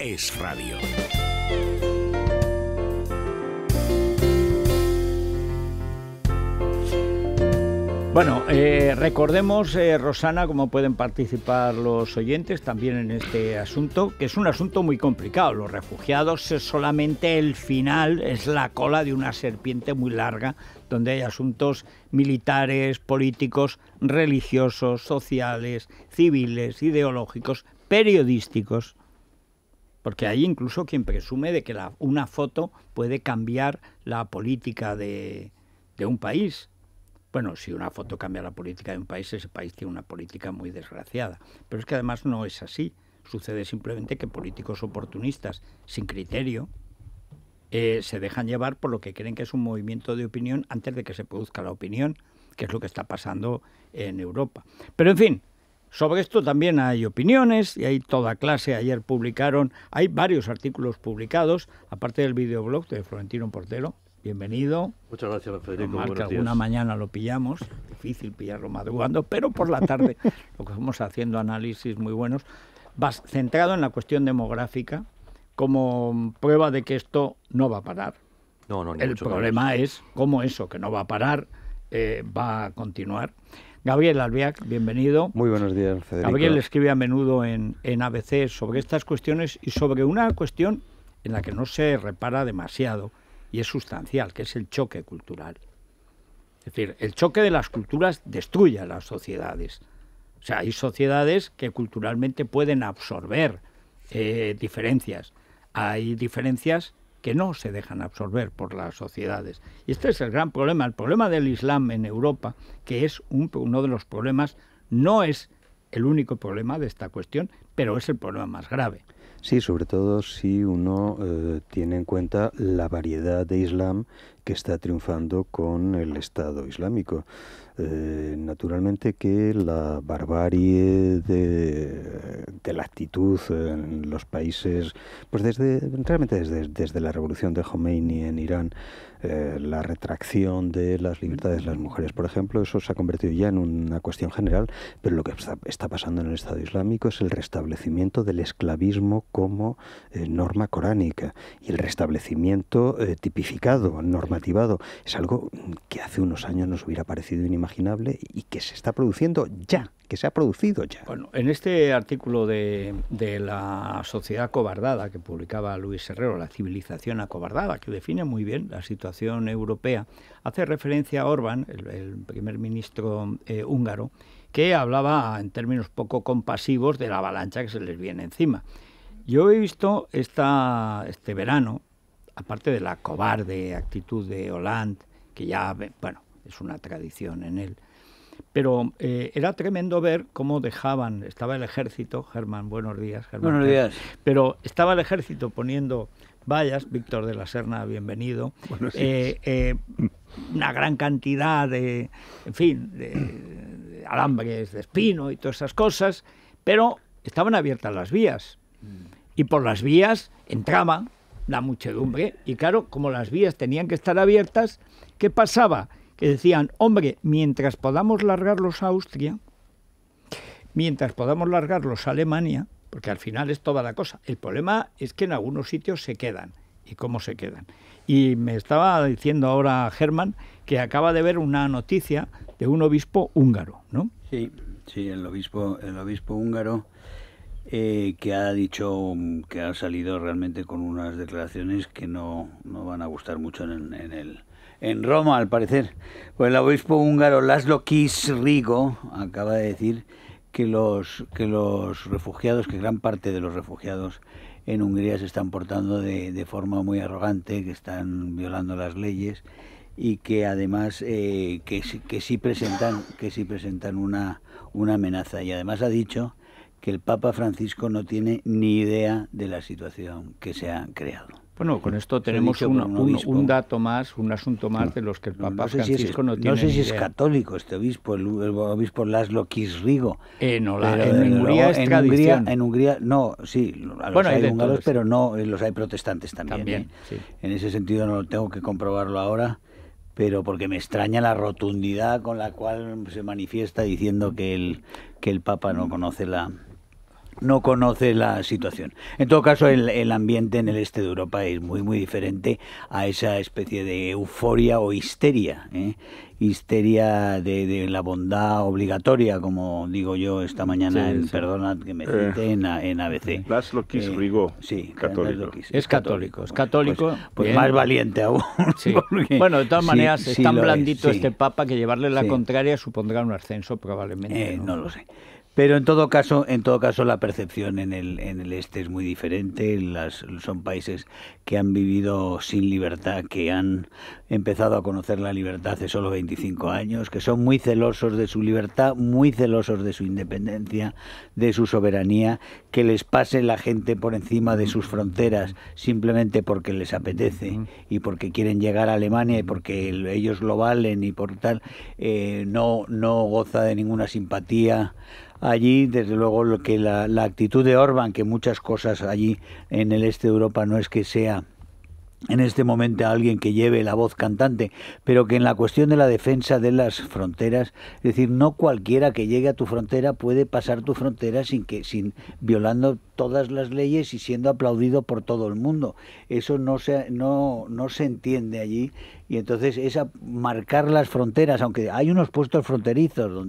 es radio. Bueno, recordemos, Rosana, cómo pueden participar los oyentes también en este asunto, que es un asunto muy complicado. Los refugiados es solamente el final, es la cola de una serpiente muy larga, donde hay asuntos militares, políticos, religiosos, sociales, civiles, ideológicos, periodísticos. Porque hay incluso quien presume de que una foto puede cambiar la política de un país. Bueno, si una foto cambia la política de un país, ese país tiene una política muy desgraciada. Pero es que además no es así. Sucede simplemente que políticos oportunistas, sin criterio, se dejan llevar por lo que creen que es un movimiento de opinión antes de que se produzca la opinión, que es lo que está pasando en Europa. Pero en fin, sobre esto también hay opiniones y hay toda clase. Ayer hay varios artículos publicados, aparte del videoblog de Florentino Portero. Bienvenido. Muchas gracias, Federico. Normal que alguna mañana lo pillamos, difícil pillarlo madrugando, pero por la tarde lo que estamos haciendo análisis muy buenos, centrado en la cuestión demográfica como prueba de que esto no va a parar. No, el problema es cómo eso, que no va a parar, va a continuar. Gabriel Albiac, bienvenido. Muy buenos días, Federico. Gabriel escribe a menudo en ABC sobre estas cuestiones y sobre una cuestión en la que no se repara demasiado, y es sustancial, que es el choque cultural. Es decir, el choque de las culturas destruye a las sociedades. O sea, hay sociedades que culturalmente pueden absorber diferencias. Hay diferencias que no se dejan absorber por las sociedades. Y este es el gran problema. El problema del Islam en Europa, que es uno de los problemas, no es el único problema de esta cuestión, pero es el problema más grave. Sí, sobre todo si uno tiene en cuenta la variedad de Islam que está triunfando con el Estado Islámico. Naturalmente que la barbarie de la actitud en los países, pues realmente desde la revolución de Khomeini en Irán, la retracción de las libertades de las mujeres, por ejemplo, eso se ha convertido ya en una cuestión general, pero lo que está pasando en el Estado Islámico es el restablecimiento del esclavismo como norma coránica, y el restablecimiento tipificado, normativado. Es algo que hace unos años nos hubiera parecido inimaginable y que se está produciendo ya, que se ha producido ya. Bueno, en este artículo de la sociedad acobardada que publicaba Luis Herrero, La civilización acobardada, que define muy bien la situación europea, hace referencia a Orbán, el primer ministro húngaro, que hablaba en términos poco compasivos de la avalancha que se les viene encima. Yo he visto este verano, aparte de la cobarde actitud de Hollande, que ya, bueno, es una tradición en él, pero era tremendo ver cómo estaba el ejército, Germán, buenos días, Germán. Buenos días. Pero estaba el ejército poniendo vallas, Víctor de la Serna, bienvenido, una gran cantidad de alambres de espino y todas esas cosas, pero estaban abiertas las vías, y por las vías entraba la muchedumbre, y claro, como las vías tenían que estar abiertas, ¿qué pasaba? Que decían, hombre, mientras podamos largarlos a Austria, mientras podamos largarlos a Alemania, porque al final es toda la cosa. El problema es que en algunos sitios se quedan. ¿Y cómo se quedan? Y me estaba diciendo ahora Germán que acaba de ver una noticia de un obispo húngaro, ¿no? Sí, el obispo húngaro que ha dicho que ha salido realmente con unas declaraciones que no van a gustar mucho en Roma, al parecer. Pues el obispo húngaro László Kiss-Rigo acaba de decir que los refugiados, que gran parte de los refugiados en Hungría se están portando de forma muy arrogante, que están violando las leyes y que además que sí presentan una amenaza. Y además ha dicho que el Papa Francisco no tiene ni idea de la situación que se ha creado. Bueno, con esto tenemos un dato más, un asunto más de los que el Papa Francisco no tiene. No sé si es idea. católico este obispo, el obispo László Kiss-Rigo. En Hungría es tradición. En Hungría, no, sí, los hay húngaros, pero no, los hay protestantes también. Sí. En ese sentido no tengo que comprobarlo ahora, pero porque me extraña la rotundidad con la cual se manifiesta diciendo que el Papa no conoce la no conoce la situación. En todo caso, el ambiente en el este de Europa es muy, muy diferente a esa especie de euforia o histeria, histeria de la bondad obligatoria, como digo yo esta mañana, perdonad que me cite, en ABC. Laszlo Kiss-Rigó, sí, católico. Es católico. Pues más valiente aún. Sí. Bueno, de todas maneras, es tan blandito es, este Papa que llevarle la contraria supondrá un ascenso probablemente. No lo sé. Pero en todo caso la percepción en el este es muy diferente. Son países que han vivido sin libertad, que han empezado a conocer la libertad hace solo 25 años, que son muy celosos de su libertad, muy celosos de su independencia, de su soberanía, que les pase la gente por encima de sus fronteras simplemente porque les apetece y porque quieren llegar a Alemania y porque ellos lo valen y por tal, no goza de ninguna simpatía. Allí, desde luego, lo que la actitud de Orbán, que muchas cosas allí en el este de Europa no es que sea en este momento alguien que lleve la voz cantante, pero que en la cuestión de la defensa de las fronteras, es decir, no cualquiera que llegue a tu frontera puede pasar tu frontera sin violando todas las leyes y siendo aplaudido por todo el mundo. Eso no se entiende allí. Y entonces marcar las fronteras, aunque hay unos puestos fronterizos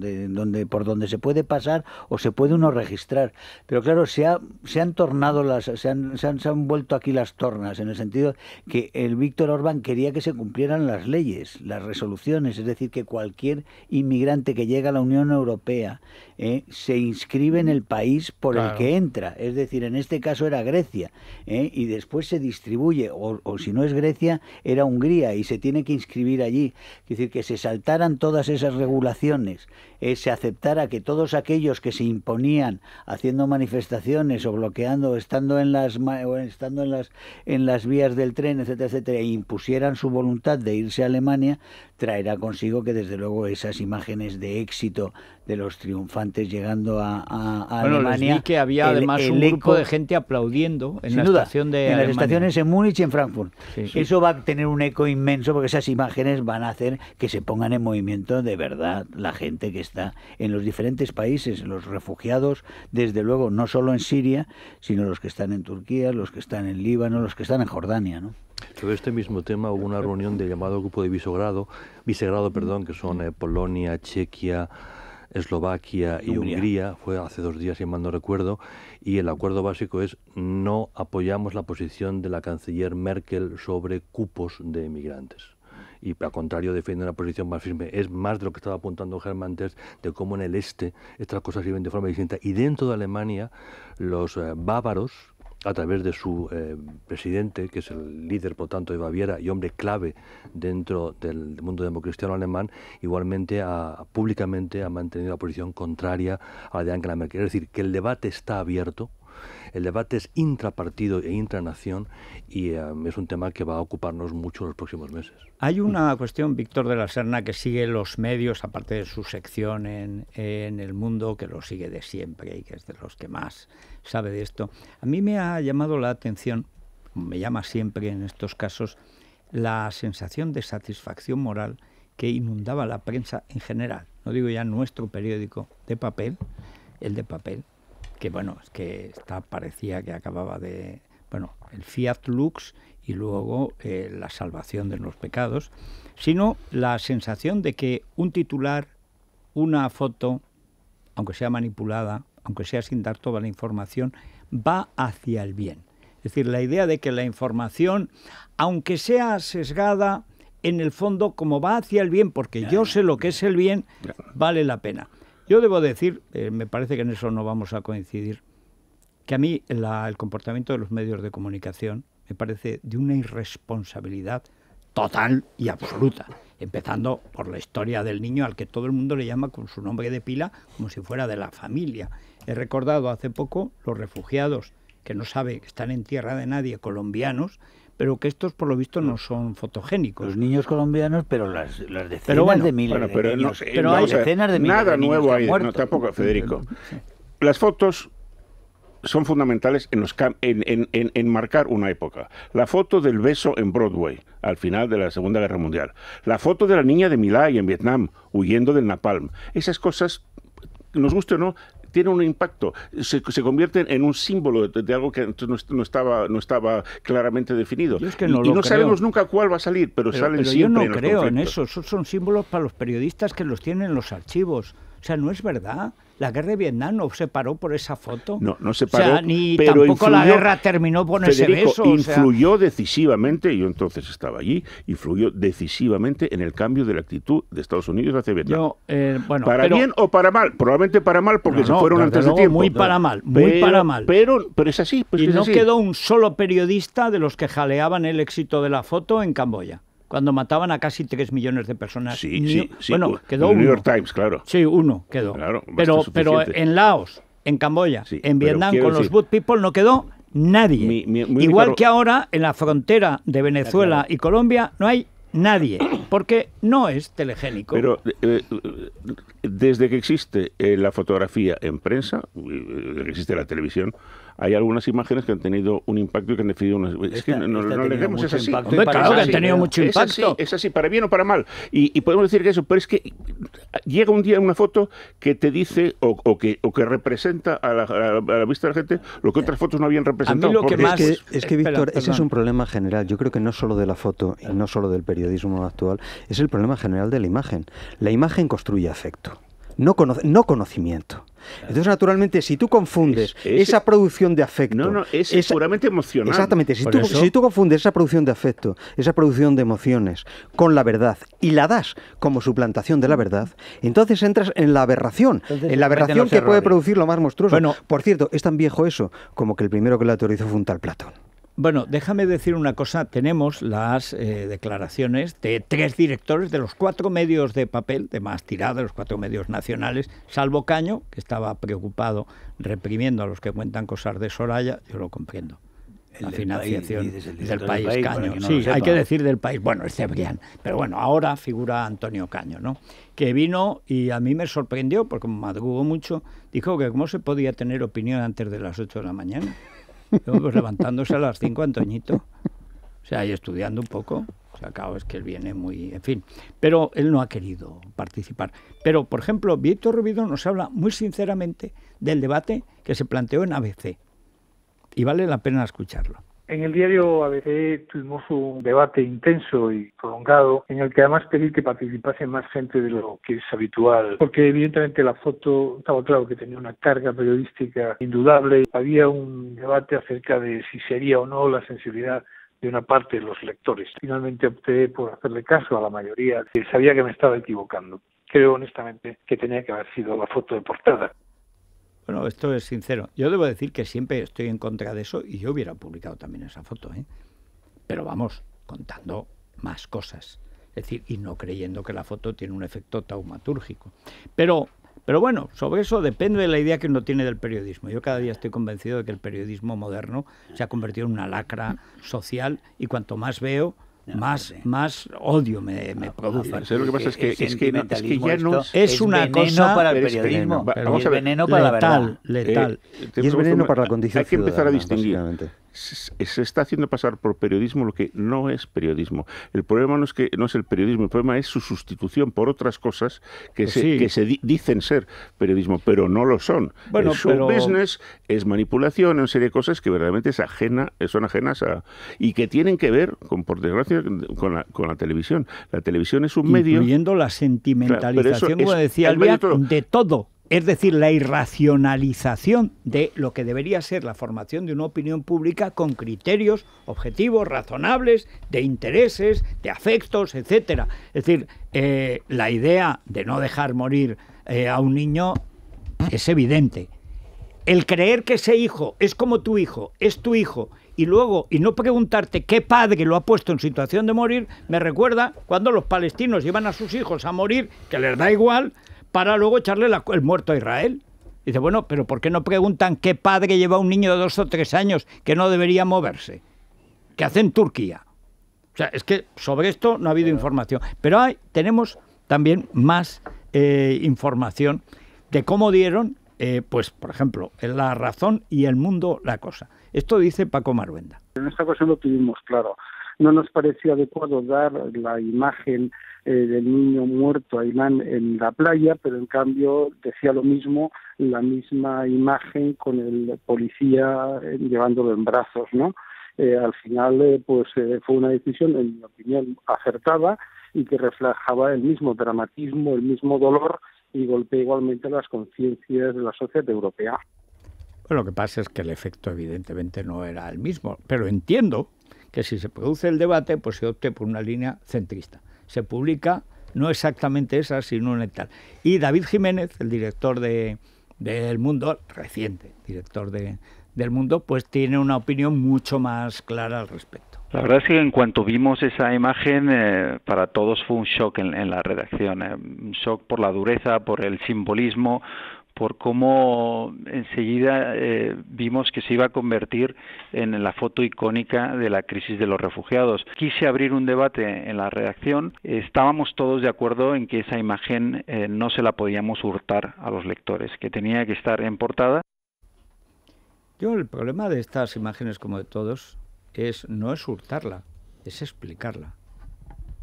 por donde se puede pasar o se puede uno registrar, pero claro, se han tornado se han vuelto aquí las tornas, en el sentido que el Víctor Orbán quería que se cumplieran las leyes, las resoluciones, es decir, que cualquier inmigrante que llega a la Unión Europea se inscribe en el país por el que entra, es decir, en este caso era Grecia, y después se distribuye, o si no es Grecia, era Hungría, y se tiene que inscribir allí. Es decir, que se saltaran todas esas regulaciones, se aceptara que todos aquellos que se imponían haciendo manifestaciones o bloqueando o estando en las vías del tren, etcétera, etcétera, e impusieran su voluntad de irse a Alemania, traerá consigo que desde luego esas imágenes de éxito de los triunfantes llegando a Alemania. Les vi que había además un grupo de gente aplaudiendo en la estación de Alemania. En las estaciones en Múnich y en Frankfurt. Sí. Eso va a tener un eco inmenso porque esas imágenes van a hacer que se pongan en movimiento de verdad la gente que está en los diferentes países, los refugiados, desde luego, no solo en Siria, sino los que están en Turquía, los que están en Líbano, los que están en Jordania, ¿no? Sobre este mismo tema hubo una reunión del llamado Grupo de Visegrado, que son Polonia, Chequia, Eslovaquia y Hungría, fue hace 2 días, si mal no recuerdo, y el acuerdo básico es: no apoyamos la posición de la canciller Merkel sobre cupos de emigrantes. Y al contrario defiende una posición más firme. Es más de lo que estaba apuntando Germán antes, de cómo en el este estas cosas se ven de forma distinta. Y dentro de Alemania, los bávaros, a través de su presidente, que es el líder, por tanto, de Baviera y hombre clave dentro del mundo democristiano alemán, igualmente públicamente ha mantenido la posición contraria a la de Angela Merkel. Es decir, que el debate está abierto, el debate es intrapartido e intranación, y es un tema que va a ocuparnos mucho en los próximos meses. Hay una cuestión, Víctor de la Serna, que sigue los medios, aparte de su sección en El Mundo, que lo sigue de siempre y que es de los que más sabe de esto. A mí me ha llamado la atención, me llama siempre en estos casos, la sensación de satisfacción moral que inundaba la prensa en general. No digo ya nuestro periódico de papel, el de papel, que bueno, es que parecía que acababa de... Bueno, el Fiat Lux y luego la salvación de los pecados, sino la sensación de que un titular, una foto, aunque sea manipulada, aunque sea sin dar toda la información, va hacia el bien. Es decir, la idea de que la información, aunque sea sesgada, en el fondo, como va hacia el bien, porque yo sé lo que es el bien, vale la pena. Yo debo decir, me parece que en eso no vamos a coincidir, que a mí el comportamiento de los medios de comunicación me parece de una irresponsabilidad total y absoluta, empezando por la historia del niño al que todo el mundo le llama con su nombre de pila como si fuera de la familia. He recordado hace poco los refugiados que no sabe que están en tierra de nadie, colombianos, pero que estos por lo visto no son fotogénicos. Los niños colombianos, pero las decenas de miles de niños. Pero hay decenas de miles de niños que han muerto. No, tampoco, Federico. Las fotos son fundamentales en marcar una época. La foto del beso en Broadway, al final de la Segunda Guerra Mundial. La foto de la niña de My Lai en Vietnam, huyendo del napalm. Esas cosas, nos guste o no, tienen un impacto, se convierten en un símbolo de algo que antes no estaba claramente definido. Es que y no sabemos nunca cuál va a salir, pero salen siempre. Yo no creo en eso. Esos son símbolos para los periodistas que los tienen en los archivos. O sea, no es verdad. La guerra de Vietnam no se paró por esa foto. No se paró. O sea, ni pero tampoco influyó, la guerra terminó por ese beso. Influyó decisivamente, yo entonces estaba allí, influyó decisivamente en el cambio de la actitud de Estados Unidos hacia Vietnam. ¿Para bien o para mal? Probablemente para mal, porque se fueron antes de tiempo. Muy para mal, Pero es así. Pues y es no así. Quedó un solo periodista de los que jaleaban el éxito de la foto en Camboya, cuando mataban a casi 3 millones de personas. Sí. Bueno, quedó el uno. New York Times, claro. Sí, uno quedó. Claro, pero en Laos, en Camboya, en Vietnam, con los Boot People no quedó nadie. Igual que ahora, en la frontera de Venezuela y Colombia, no hay nadie, porque no es telegénico. Pero desde que existe la fotografía en prensa, desde que existe la televisión, hay algunas imágenes que han tenido un impacto y que han definido unas... Es que no leemos, es así. Hombre, claro que han tenido mucho impacto. Es así, para bien o para mal. Y podemos decir que eso, pero es que llega un día una foto que te dice o que representa a la vista de la gente lo que otras fotos no habían representado. A mí lo que más... Es que Víctor, ese es un problema general. Yo creo que no solo de la foto y no solo del periodismo actual, es el problema general de la imagen. La imagen construye afecto, no conocimiento. Entonces, naturalmente, si tú confundes esa producción de afecto... es puramente emocional. Exactamente. Si tú confundes esa producción de afecto, esa producción de emociones con la verdad y la das como suplantación de la verdad, entonces entras en la aberración. En la aberración que puede producir lo más monstruoso. Bueno, por cierto, es tan viejo eso como que el primero que la teorizó fue un tal Platón. Bueno, déjame decir una cosa. Tenemos las declaraciones de 3 directores de los 4 medios de papel, de más tirada, de los 4 medios nacionales, salvo Caño, que estaba preocupado reprimiendo a los que cuentan cosas de Soraya. Yo lo comprendo. La financiación del país, Caño. Sí, hay que decir del país. Bueno, es Cebrián. Pero bueno, ahora figura Antonio Caño, ¿no? Que vino y a mí me sorprendió, porque como madrugó mucho, dijo que cómo se podía tener opinión antes de las 8 de la mañana. Pues levantándose a las 5, Antoñito. O sea, y estudiando un poco. O sea, claro, es que él viene muy... En fin. Pero él no ha querido participar. Pero, por ejemplo, Víctor Rubido nos habla muy sinceramente del debate que se planteó en ABC. Y vale la pena escucharlo. En el diario ABC tuvimos un debate intenso y prolongado en el que además pedí que participase más gente de lo que es habitual, porque evidentemente la foto estaba claro que tenía una carga periodística indudable. Había un debate acerca de si sería o no la sensibilidad de una parte de los lectores. Finalmente opté por hacerle caso a la mayoría, que sabía que me estaba equivocando. Creo honestamente que tenía que haber sido la foto de portada. Bueno, esto es sincero. Yo debo decir que siempre estoy en contra de eso y yo hubiera publicado también esa foto, ¿eh? Pero vamos, contando más cosas. Es decir, y no creyendo que la foto tiene un efecto taumatúrgico. Pero bueno, sobre eso depende de la idea que uno tiene del periodismo. Yo cada día estoy convencido de que el periodismo moderno se ha convertido en una lacra social y cuanto más veo, más odio me produce. Lo que pasa es que ya no es una cosa para el periodismo, vamos a ver, veneno para la verdad. Letal. Y es veneno para la condición ciudadana. Hay que empezar a distinguir. Se está haciendo pasar por periodismo lo que no es periodismo. El problema no es el periodismo, el problema es su sustitución por otras cosas que dicen ser periodismo, pero no lo son. Bueno, el show business es manipulación, una serie de cosas que verdaderamente son ajenas a... y que tienen que ver, por desgracia, con la televisión. La televisión es un medio... Incluyendo la sentimentalización, como decía Albiac, de todo. Es decir, la irracionalización de lo que debería ser la formación de una opinión pública con criterios objetivos, razonables, de intereses, de afectos, etcétera. Es decir, la idea de no dejar morir a un niño es evidente. El creer que ese hijo es como tu hijo, es tu hijo, y no preguntarte qué padre lo ha puesto en situación de morir, me recuerda cuando los palestinos llevan a sus hijos a morir, que les da igual, para luego echarle el muerto a Israel. Dice, bueno, pero ¿por qué no preguntan qué padre lleva a un niño de 2 o 3 años que no debería moverse? ¿Qué hace en Turquía? O sea, es que sobre esto no ha habido información. Pero tenemos también más información de cómo dieron, pues, por ejemplo, en La Razón y El Mundo la cosa. Esto dice Paco Maruenda. En esta ocasión lo tuvimos claro. No nos parecía adecuado dar la imagen del niño muerto Ayman en la playa, pero en cambio decía lo mismo la misma imagen con el policía llevándolo en brazos, ¿no? Al final, fue una decisión, en mi opinión, acertada y que reflejaba el mismo dramatismo, el mismo dolor y golpea igualmente las conciencias de la sociedad europea. Bueno, lo que pasa es que el efecto evidentemente no era el mismo, pero entiendo que si se produce el debate, pues se opte por una línea centrista. Se publica no exactamente esa, sino una tal. Y David Jiménez, el director del Mundo, reciente director del Mundo, pues tiene una opinión mucho más clara al respecto. La verdad es que en cuanto vimos esa imagen, para todos fue un shock en la redacción. Un shock por la dureza, por el simbolismo, por cómo enseguida vimos que se iba a convertir en la foto icónica de la crisis de los refugiados. Quise abrir un debate en la redacción. Estábamos todos de acuerdo en que esa imagen no se la podíamos hurtar a los lectores, que tenía que estar en portada. El problema de estas imágenes, como de todos, no es hurtarla, es explicarla.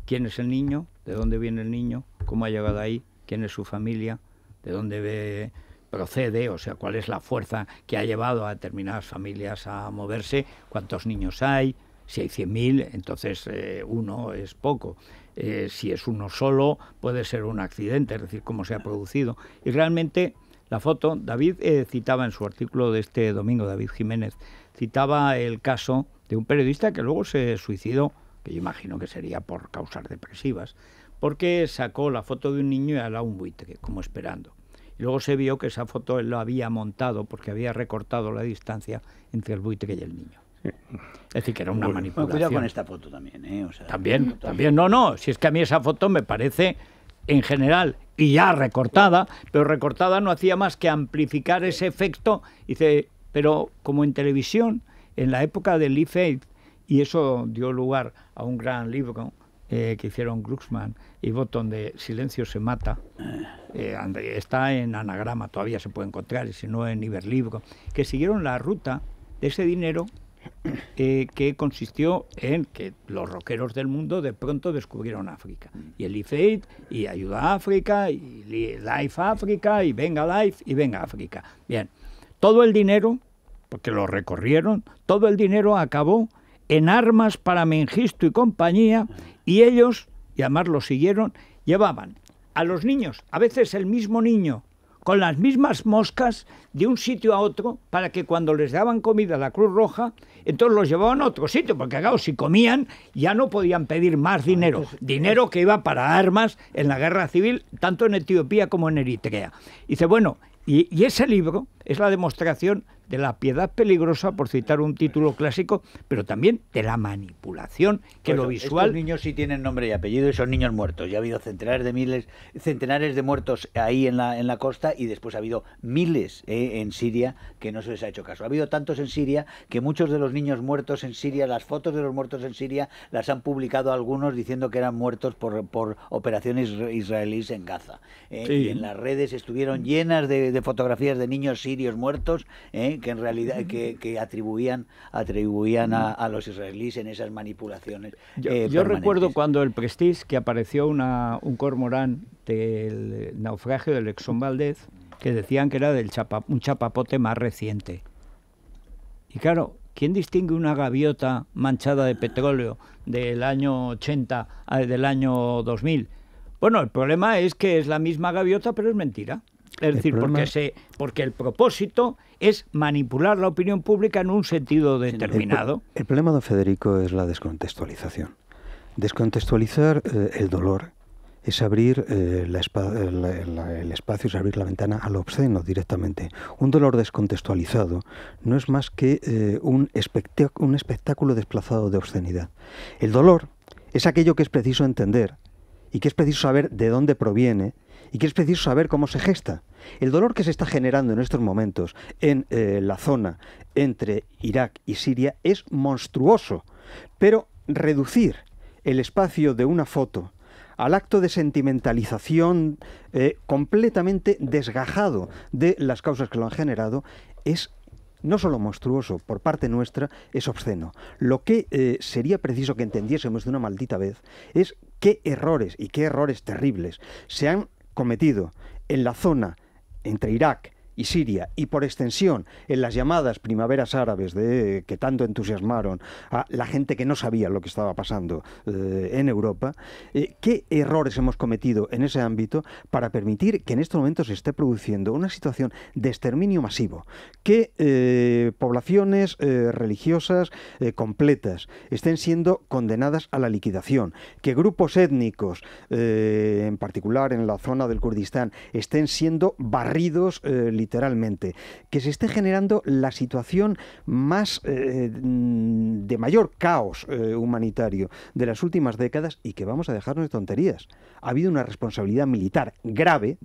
¿Quién es el niño? ¿De dónde viene el niño? ¿Cómo ha llegado ahí? ¿Quién es su familia? ¿De dónde procede? O sea, ¿cuál es la fuerza que ha llevado a determinadas familias a moverse? ¿Cuántos niños hay? Si hay 100.000, entonces uno es poco. Si es uno solo, puede ser un accidente, es decir, cómo se ha producido. Y realmente la foto, David citaba en su artículo de este domingo, David Jiménez, citaba el caso de un periodista que luego se suicidó, que yo imagino que sería por causas depresivas, porque sacó la foto de un niño y al lado un buitre, como esperando. Y luego se vio que esa foto él lo había montado porque había recortado la distancia entre el buitre y el niño. Es decir, que era una manipulación. Cuidado con esta foto también, O sea, también. No, si es que a mí esa foto me parece, en general, y ya recortada, pero recortada no hacía más que amplificar ese efecto. Dice, pero como en televisión, en la época del Leaf Aid, y eso dio lugar a un gran libro que hicieron Glucksmann y Botton de Silencio se mata, está en anagrama, todavía se puede encontrar, y si no en Iberlibro, que siguieron la ruta de ese dinero que consistió en que los rockeros del mundo de pronto descubrieron África. Y el Leaf Aid, y Ayuda a África, y Life África, y Venga Life, y Venga África. Bien, todo el dinero, porque lo recorrieron, todo el dinero acabó en armas para Mengistu y compañía, y ellos, y además lo siguieron, llevaban a los niños, a veces el mismo niño, con las mismas moscas de un sitio a otro, para que cuando les daban comida a la Cruz Roja, entonces los llevaban a otro sitio, porque claro, si comían ya no podían pedir más dinero, dinero que iba para armas en la guerra civil, tanto en Etiopía como en Eritrea. Y dice, bueno, y ese libro es la demostración de la piedad peligrosa, por citar un título clásico, pero también de la manipulación, que lo visual... Estos niños sí tienen nombre y apellido y son niños muertos. Ya ha habido centenares de muertos ahí en la costa, y después ha habido miles en Siria que no se les ha hecho caso. Ha habido tantos en Siria que muchos de los niños muertos en Siria, las fotos de los muertos en Siria, las han publicado algunos diciendo que eran muertos por operaciones israelíes en Gaza. Sí. Y en las redes estuvieron llenas de fotografías de niños sirios muertos, que en realidad que atribuían a los israelíes en esas manipulaciones. Yo recuerdo cuando el Prestige, que apareció un cormorán del naufragio del Exxon Valdez, que decían que era un chapapote más reciente. Y claro, ¿quién distingue una gaviota manchada de petróleo del año 80 del año 2000? Bueno, el problema es que es la misma gaviota, pero es mentira. Es decir, porque el propósito es manipular la opinión pública en un sentido determinado. El problema, don Federico, es la descontextualización. Descontextualizar el dolor es abrir el espacio, es abrir la ventana al obsceno directamente. Un dolor descontextualizado no es más que un espectáculo desplazado de obscenidad. El dolor es aquello que es preciso entender y que es preciso saber de dónde proviene y que es preciso saber cómo se gesta. El dolor que se está generando en estos momentos en la zona entre Irak y Siria es monstruoso, pero reducir el espacio de una foto al acto de sentimentalización completamente desgajado de las causas que lo han generado es no solo monstruoso por parte nuestra, es obsceno. Lo que sería preciso que entendiésemos de una maldita vez es qué errores y qué errores terribles se han cometido en la zona entre Irak y Siria, y por extensión en las llamadas primaveras árabes que tanto entusiasmaron a la gente que no sabía lo que estaba pasando en Europa, ¿qué errores hemos cometido en ese ámbito para permitir que en estos momentos se esté produciendo una situación de exterminio masivo, que poblaciones religiosas completas estén siendo condenadas a la liquidación, que grupos étnicos, en particular en la zona del Kurdistán, estén siendo barridos literalmente, que se esté generando la situación más de mayor caos humanitario de las últimas décadas, y que vamos a dejarnos de tonterías. Ha habido una responsabilidad militar grave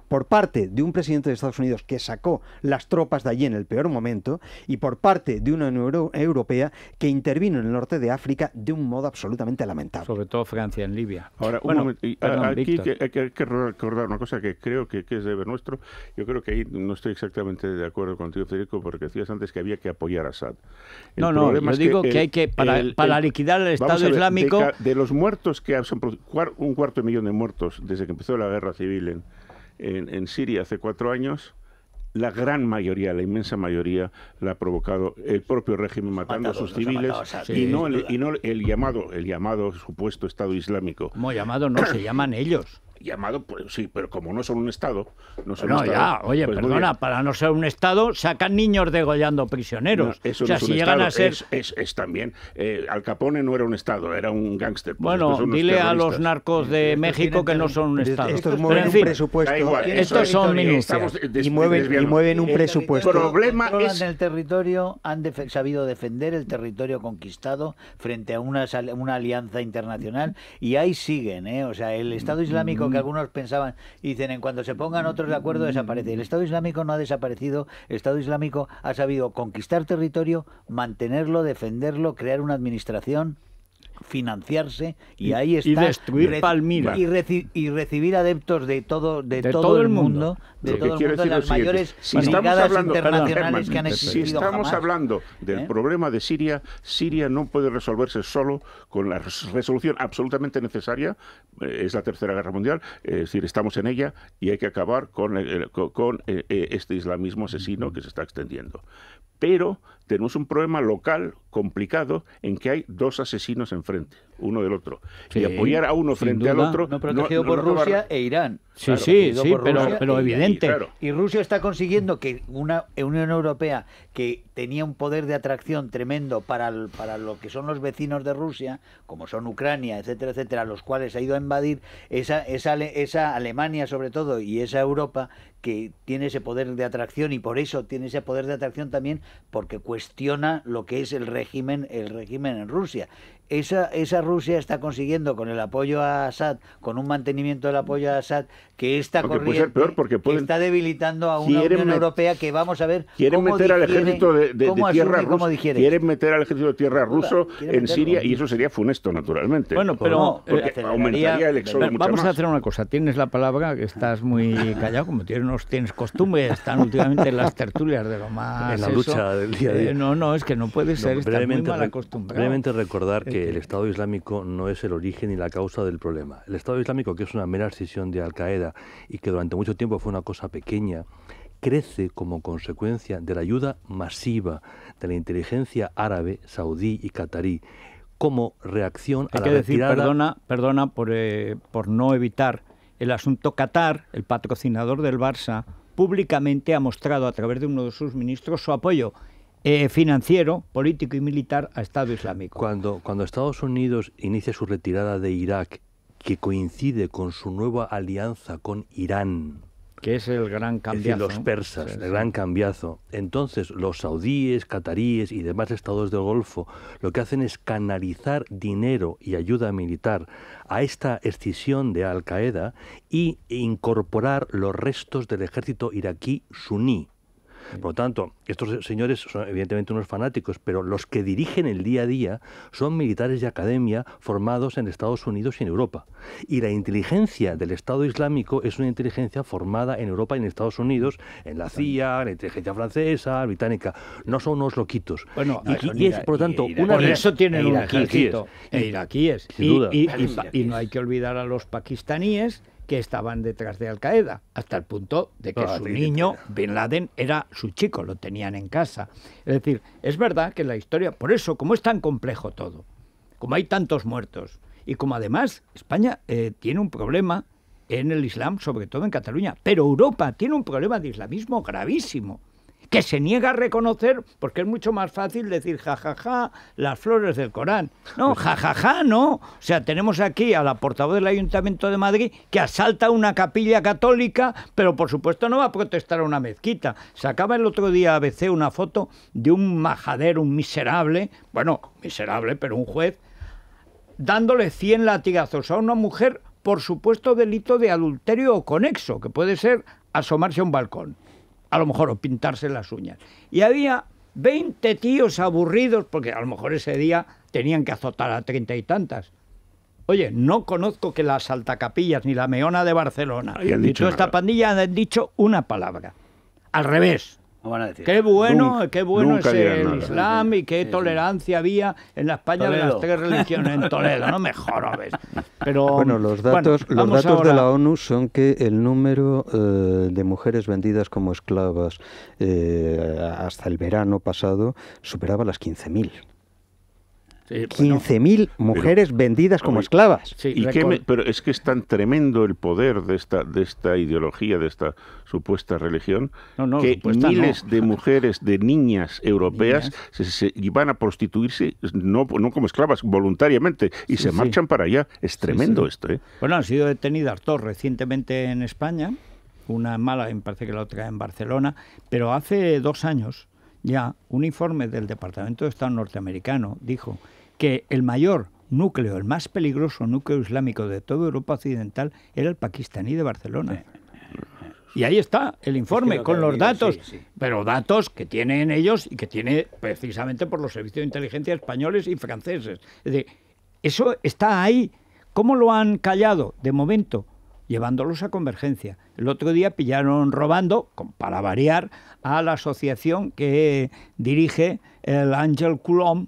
por parte de un presidente de Estados Unidos que sacó las tropas de allí en el peor momento, y por parte de una Unión Europea que intervino en el norte de África de un modo absolutamente lamentable. Sobre todo Francia en Libia. Ahora, un momento, aquí hay que recordar una cosa que creo que es deber nuestro. Yo creo que ahí no estoy exactamente de acuerdo contigo, Federico, porque decías antes que había que apoyar a Assad. Yo digo que hay que, para liquidar el Estado Islámico... De los muertos que han un 250.000 de muertos desde que empezó la guerra civil en Siria hace 4 años, la gran mayoría, la inmensa mayoría, la ha provocado el propio régimen matando a sus civiles, y no el llamado supuesto Estado Islámico. Como llamado no, se llaman ellos. Llamado, pues sí, pero como no son un Estado... Oye, pues perdona, para no ser un Estado, sacan niños degollando prisioneros. No, eso no es si llegan a ser... Es también... Al Capone no era un Estado, era un gángster. Bueno, dile a los narcos de México que no son un Estado. Estos mueven un presupuesto. Estos son minucias. Y mueven un presupuesto. El problema es... el territorio, han sabido defender el territorio conquistado frente a una alianza internacional, y ahí siguen, O sea, el Estado Islámico, que algunos pensaban y dicen, en cuanto se pongan otros de acuerdo, desaparece. El Estado Islámico no ha desaparecido. El Estado Islámico ha sabido conquistar territorio, mantenerlo, defenderlo, crear una administración, financiarse, y ahí está, y destruir Palmira, y recibir adeptos de todo el mundo, de las mayores brigadas internacionales que han existido. Si estamos hablando del problema de Siria, Siria no puede resolverse solo con la resolución absolutamente necesaria, es la Tercera Guerra Mundial, es decir, estamos en ella y hay que acabar con este islamismo asesino que se está extendiendo. Pero tenemos un problema local complicado en que hay 2 asesinos enfrente, uno del otro. Sí, y apoyar a uno frente al otro... No protegido por Rusia e Irán. Sí, pero evidente. Y Rusia está consiguiendo que una Unión Europea que tenía un poder de atracción tremendo para lo que son los vecinos de Rusia, como son Ucrania, etcétera, etcétera, los cuales ha ido a invadir, esa Alemania sobre todo, y esa Europa que tiene ese poder de atracción, y por eso tiene ese poder de atracción también porque cuestiona lo que es el régimen en Rusia. Esa Rusia está consiguiendo, con el apoyo a Assad, con un mantenimiento del apoyo a Assad, que esta corriente que está debilitando a una Unión Europea que vamos a ver quieren meter al ejército de tierra ruso, quieren meter al ejército de tierra ruso en Siria, y eso sería funesto, naturalmente. Bueno, pero porque aumentaría el éxodo mucho vamos más. A hacer una cosa. Tienes la palabra, que estás muy callado, como tienes costumbre, están últimamente en las tertulias de lo más... En la lucha del día a día. No, es que no puede ser, estás muy mal acostumbrado. Brevemente recordar que el Estado Islámico no es el origen ni la causa del problema. El Estado Islámico, que es una mera escisión de Al-Qaeda y que durante mucho tiempo fue una cosa pequeña, crece como consecuencia de la ayuda masiva de la inteligencia árabe, saudí y catarí como reacción a la retirada... Perdona por no evitar el asunto. Qatar, el patrocinador del Barça, públicamente ha mostrado a través de uno de sus ministros su apoyo financiero, político y militar a Estado Islámico. Cuando Estados Unidos inicia su retirada de Irak, que coincide con su nueva alianza con Irán, que es el gran cambiazo, es decir, los persas, el gran cambiazo. Entonces, los saudíes, cataríes y demás estados del Golfo lo que hacen es canalizar dinero y ayuda militar a esta escisión de Al-Qaeda e incorporar los restos del ejército iraquí suní. Por lo tanto, estos señores son evidentemente unos fanáticos, pero los que dirigen el día a día son militares de academia formados en Estados Unidos y en Europa. Y la inteligencia del Estado Islámico es una inteligencia formada en Europa y en Estados Unidos, en la CIA, en la inteligencia francesa, británica. No son unos loquitos. Bueno, y es, por lo tanto, por eso tienen un ejército. Iraquíes. Y no hay que olvidar a los pakistaníes que estaban detrás de Al-Qaeda, hasta el punto de que su niño, Bin Laden, era su chico, lo tenían en casa. Es decir, es verdad que la historia, por eso, como es tan complejo todo, como hay tantos muertos, y como además España tiene un problema en el Islam, sobre todo en Cataluña, pero Europa tiene un problema de islamismo gravísimo, que se niega a reconocer, porque es mucho más fácil decir jajaja, las flores del Corán. No, jajaja, no. O sea, tenemos aquí a la portavoz del Ayuntamiento de Madrid que asalta una capilla católica, pero por supuesto no va a protestar a una mezquita. Sacaba el otro día ABC una foto de un majadero, un miserable, bueno, miserable, pero un juez, dándole 100 latigazos a una mujer por supuesto delito de adulterio o conexo, que puede ser asomarse a un balcón, a lo mejor, o pintarse las uñas. Y había 20 tíos aburridos, porque a lo mejor ese día tenían que azotar a 30 y tantas. Oye, no conozco que las Saltacapillas ni la Meona de Barcelona ni toda esta pandilla han dicho una palabra. Al revés. No van a decir. Qué bueno es el Islam y qué tolerancia había en la España Toledo. De las 3 religiones en Toledo, no me jorobes. Pero bueno, los datos de la ONU son que el número de mujeres vendidas como esclavas hasta el verano pasado superaba las 15.000. Sí, 15.000 mujeres vendidas como esclavas. Sí, pero es que es tan tremendo el poder de esta ideología, de esta supuesta religión, que miles de mujeres, de niñas europeas se van a prostituirse, no como esclavas, voluntariamente, y se marchan para allá. Es tremendo esto, ¿eh? Bueno, han sido detenidas 2 recientemente en España, una en Málaga, me parece que la otra en Barcelona, pero hace 2 años ya un informe del Departamento de Estado norteamericano dijo que el mayor núcleo, el más peligroso núcleo islámico de toda Europa occidental era el pakistaní de Barcelona. Y ahí está el informe, con los datos, pero datos que tienen ellos y que tiene precisamente por los servicios de inteligencia españoles y franceses. Es decir, eso está ahí. ¿Cómo lo han callado? De momento, llevándolos a Convergencia. El otro día pillaron robando, para variar, a la asociación que dirige el Ángel Colom,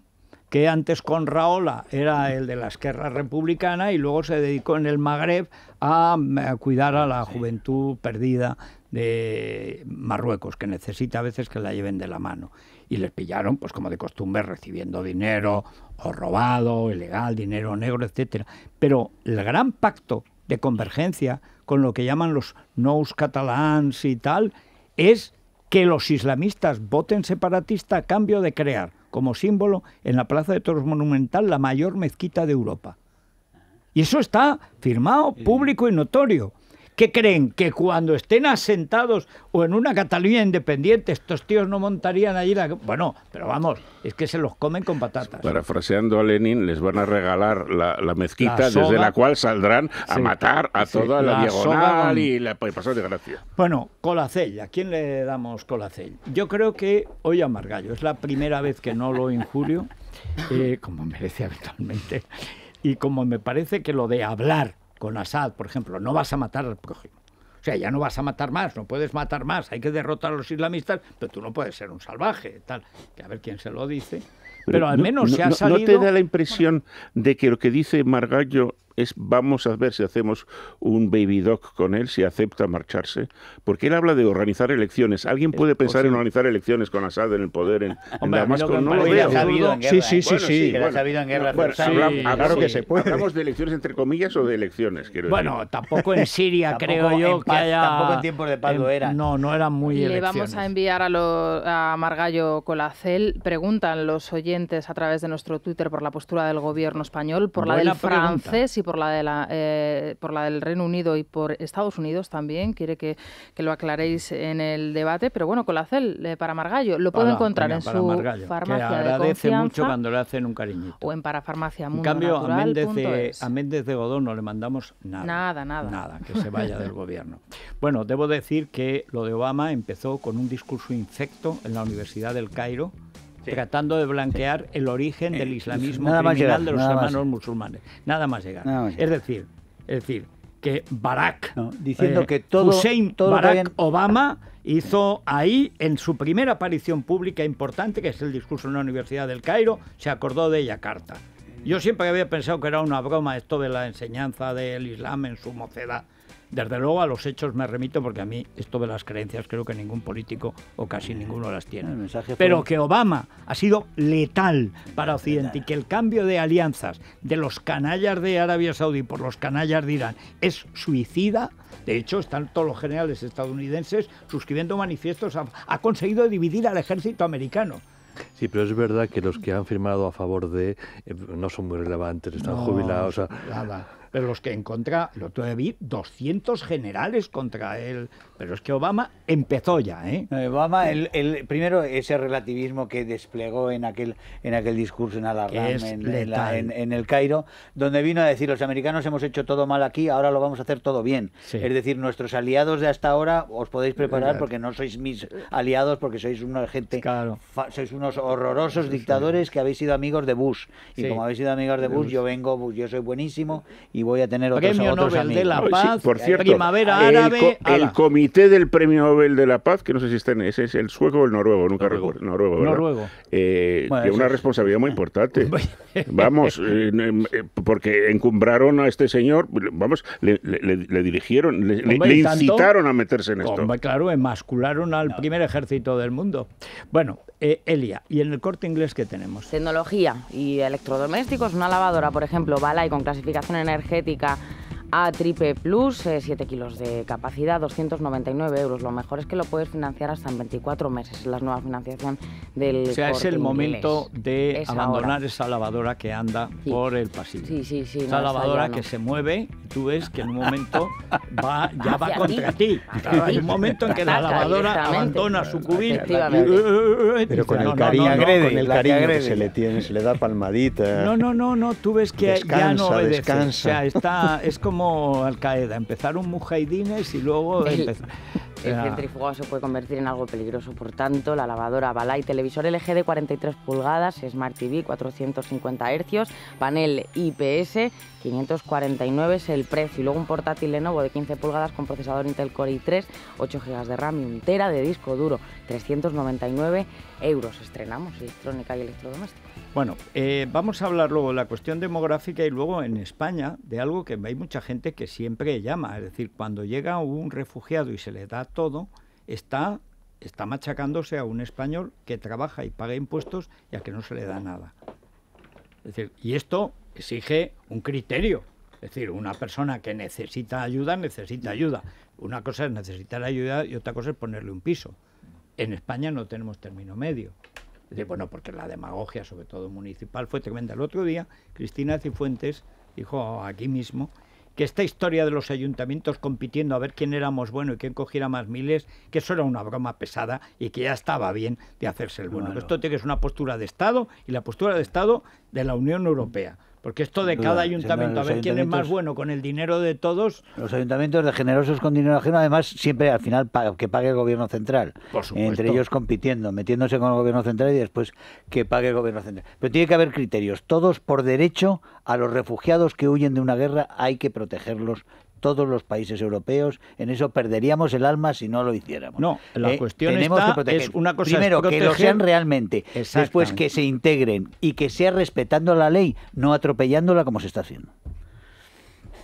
que antes con Rahola era el de la Esquerra Republicana y luego se dedicó en el Magreb a cuidar a la juventud perdida de Marruecos, que necesita a veces que la lleven de la mano. Y les pillaron, pues como de costumbre, recibiendo dinero o robado, ilegal, dinero negro, etcétera. Pero el gran pacto de Convergencia con lo que llaman los nous catalans y tal, es que los islamistas voten separatista a cambio de crear como símbolo en la Plaza de Toros Monumental la mayor mezquita de Europa. Y eso está firmado, público y notorio. ¿Qué creen? ¿Que cuando estén asentados o en una Cataluña independiente estos tíos no montarían allí la... Bueno, pero vamos, es que se los comen con patatas. Parafraseando a Lenin, les van a regalar la mezquita desde la cual saldrán a matar a toda la diagonal y la pasar de gracia. Bueno, Colacell, ¿a quién le damos Colacell? Yo creo que hoy a Margallo, es la primera vez que no lo injurio, como merece habitualmente, y como me parece que lo de hablar con Assad, por ejemplo, no vas a matar al prójimo. O sea, ya no vas a matar más, no puedes matar más, hay que derrotar a los islamistas, pero tú no puedes ser un salvaje, tal. Que a ver quién se lo dice. Pero al menos se ha salido... ¿No te da la impresión de que lo que dice Margallo es vamos a ver si hacemos un baby doc con él, si acepta marcharse? Porque él habla de organizar elecciones. ¿Alguien puede pensar en organizar elecciones con Assad en el poder en Damasco? No lo veo. Sí. Ha sabido en guerra. Claro que se puede. ¿Hablamos de elecciones entre comillas o de elecciones? Bueno, tampoco en Siria creo yo que haya... Tampoco en tiempos de paz lo era. No eran muy elecciones. Le vamos a enviar a Margallo Colacell. Preguntan los oyentes a través de nuestro Twitter por la postura del gobierno español, por la del francés y por la del Reino Unido y por Estados Unidos también. Quiere que lo aclaréis en el debate. Pero bueno, Colacel, para Margallo, lo puede encontrar en su farmacia que agradece de mucho cuando le hacen un cariñito. O en Parafarmacia Mundo En cambio, Natural. a Méndez de Godó no le mandamos nada. Nada, que se vaya del gobierno. Bueno, debo decir que lo de Obama empezó con un discurso infecto en la Universidad del Cairo, tratando de blanquear el origen del islamismo criminal de los hermanos musulmanes. Nada más llegar. Es decir, que Barack, diciendo que Hussein Barack Obama hizo ahí, en su primera aparición pública importante, que es el discurso en la Universidad del Cairo, se acordó de Yakarta. Yo siempre había pensado que era una broma esto de la enseñanza del Islam en su mocedad. Desde luego a los hechos me remito, porque a mí esto de las creencias creo que ningún político o casi ninguno las tiene. Pero que Obama ha sido letal para Occidente y que el cambio de alianzas de los canallas de Arabia Saudí por los canallas de Irán es suicida. De hecho, están todos los generales estadounidenses suscribiendo manifiestos. Ha conseguido dividir al ejército americano. Sí, pero es verdad que los que han firmado a favor de no son muy relevantes, están jubilados. Nada. Pero los que en contra, lo vi 200 generales contra él. Pero es que Obama empezó ya, ¿eh? Obama, primero ese relativismo que desplegó en aquel discurso en Al-Arram, en el Cairo, donde vino a decir: los americanos hemos hecho todo mal aquí, ahora lo vamos a hacer todo bien. Sí. Es decir, nuestros aliados de hasta ahora os podéis preparar porque no sois mis aliados, porque sois una gente, sois unos horrorosos dictadores que habéis sido amigos de Bush. Y como habéis sido amigos de Bush, yo soy buenísimo y voy a tener otros Nobel amigos. De la Paz, por cierto, Primavera Árabe. El comité del Premio Nobel de la Paz, que no sé si está en ese, es el sueco o el noruego, nunca recuerdo. Noruego. Tiene una responsabilidad muy importante. Vamos, porque encumbraron a este señor, vamos, le dirigieron, le incitaron a meterse en esto. Claro, emascularon al primer ejército del mundo. Bueno, Elia, ¿y en el Corte Inglés qué tenemos? Tecnología y electrodomésticos, una lavadora, por ejemplo, Balay con clasificación energética A triple plus, 7 kilos de capacidad, 299 euros. Lo mejor es que lo puedes financiar hasta en 24 meses, es la nueva financiación del O sea, Corte es el momento Inglés. de Es abandonar ahora. esa lavadora que anda por el pasillo. Sí. Esa no, lavadora no. que se mueve, tú ves que en un momento va Hacia contra ti. Claro, hay un momento en que la lavadora abandona su cubil. Pero con el cariño que se le tiene, se le da palmadita. No, tú ves que ya no obedece. Descansa. O sea, es como Al-Qaeda, empezaron mujahidines y luego empezó. El centrifugado se puede convertir en algo peligroso, por tanto, la lavadora Balay, televisor LG de 43 pulgadas, Smart TV, 450 Hz, panel IPS, 549 es el precio. Y luego un portátil Lenovo de 15 pulgadas con procesador Intel Core i3, 8 GB de RAM y 1 TB de disco duro, 399 euros. Estrenamos electrónica y electrodomésticos. Bueno, vamos a hablar luego de la cuestión demográfica y luego en España de algo que hay mucha gente que siempre llama, es decir, cuando llega un refugiado y se le da todo, está machacándose a un español que trabaja y paga impuestos y a que no se le da nada. Es decir, y esto exige un criterio, es decir, una persona que necesita ayuda. Una cosa es necesitar ayuda y otra cosa es ponerle un piso. En España no tenemos término medio. Es decir, bueno, porque la demagogia, sobre todo municipal, fue tremenda. El otro día, Cristina Cifuentes dijo aquí mismo que esta historia de los ayuntamientos compitiendo a ver quién éramos bueno y quién cogiera más miles, que eso era una broma pesada y que ya estaba bien de hacerse el bueno. Esto tiene que ser una postura de Estado y la postura de Estado de la Unión Europea. Porque esto de cada ayuntamiento, a ver quién es más bueno con el dinero de todos... Los ayuntamientos de generosos con dinero ajeno, además, siempre al final que pague el gobierno central. Por supuesto. Entre ellos compitiendo, metiéndose con el gobierno central y después que pague el gobierno central. Pero tiene que haber criterios. Todos por derecho, a los refugiados que huyen de una guerra hay que protegerlos. Todos los países europeos, en eso perderíamos el alma si no lo hiciéramos. No, la cuestión es una cosa primero que lo sean realmente, después que se integren y que sea respetando la ley, no atropellándola como se está haciendo.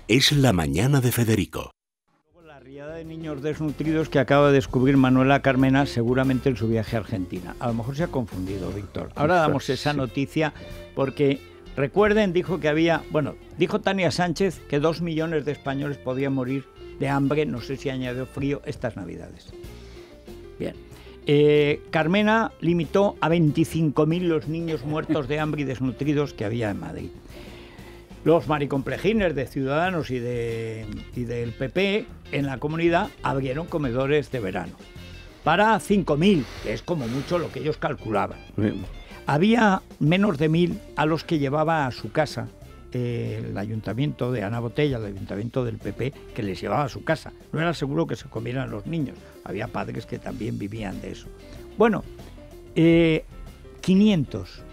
Es la mañana de Federico. La riada de niños desnutridos que acaba de descubrir Manuela Carmena seguramente en su viaje a Argentina. A lo mejor se ha confundido, Víctor. Ahora damos esa noticia porque... Recuerden, dijo Tania Sánchez que 2 millones de españoles podían morir de hambre, no sé si añadió frío, estas Navidades. Bien. Carmena limitó a 25.000 los niños muertos de hambre y desnutridos que había en Madrid. los maricomplejines de Ciudadanos y del PP en la comunidad abrieron comedores de verano para 5.000, que es como mucho lo que ellos calculaban. Bien. Había menos de 1.000 a los que llevaba a su casa el ayuntamiento de Ana Botella, el ayuntamiento del PP, que les llevaba a su casa. No era seguro que se comieran los niños. Había padres que también vivían de eso. Bueno, 500.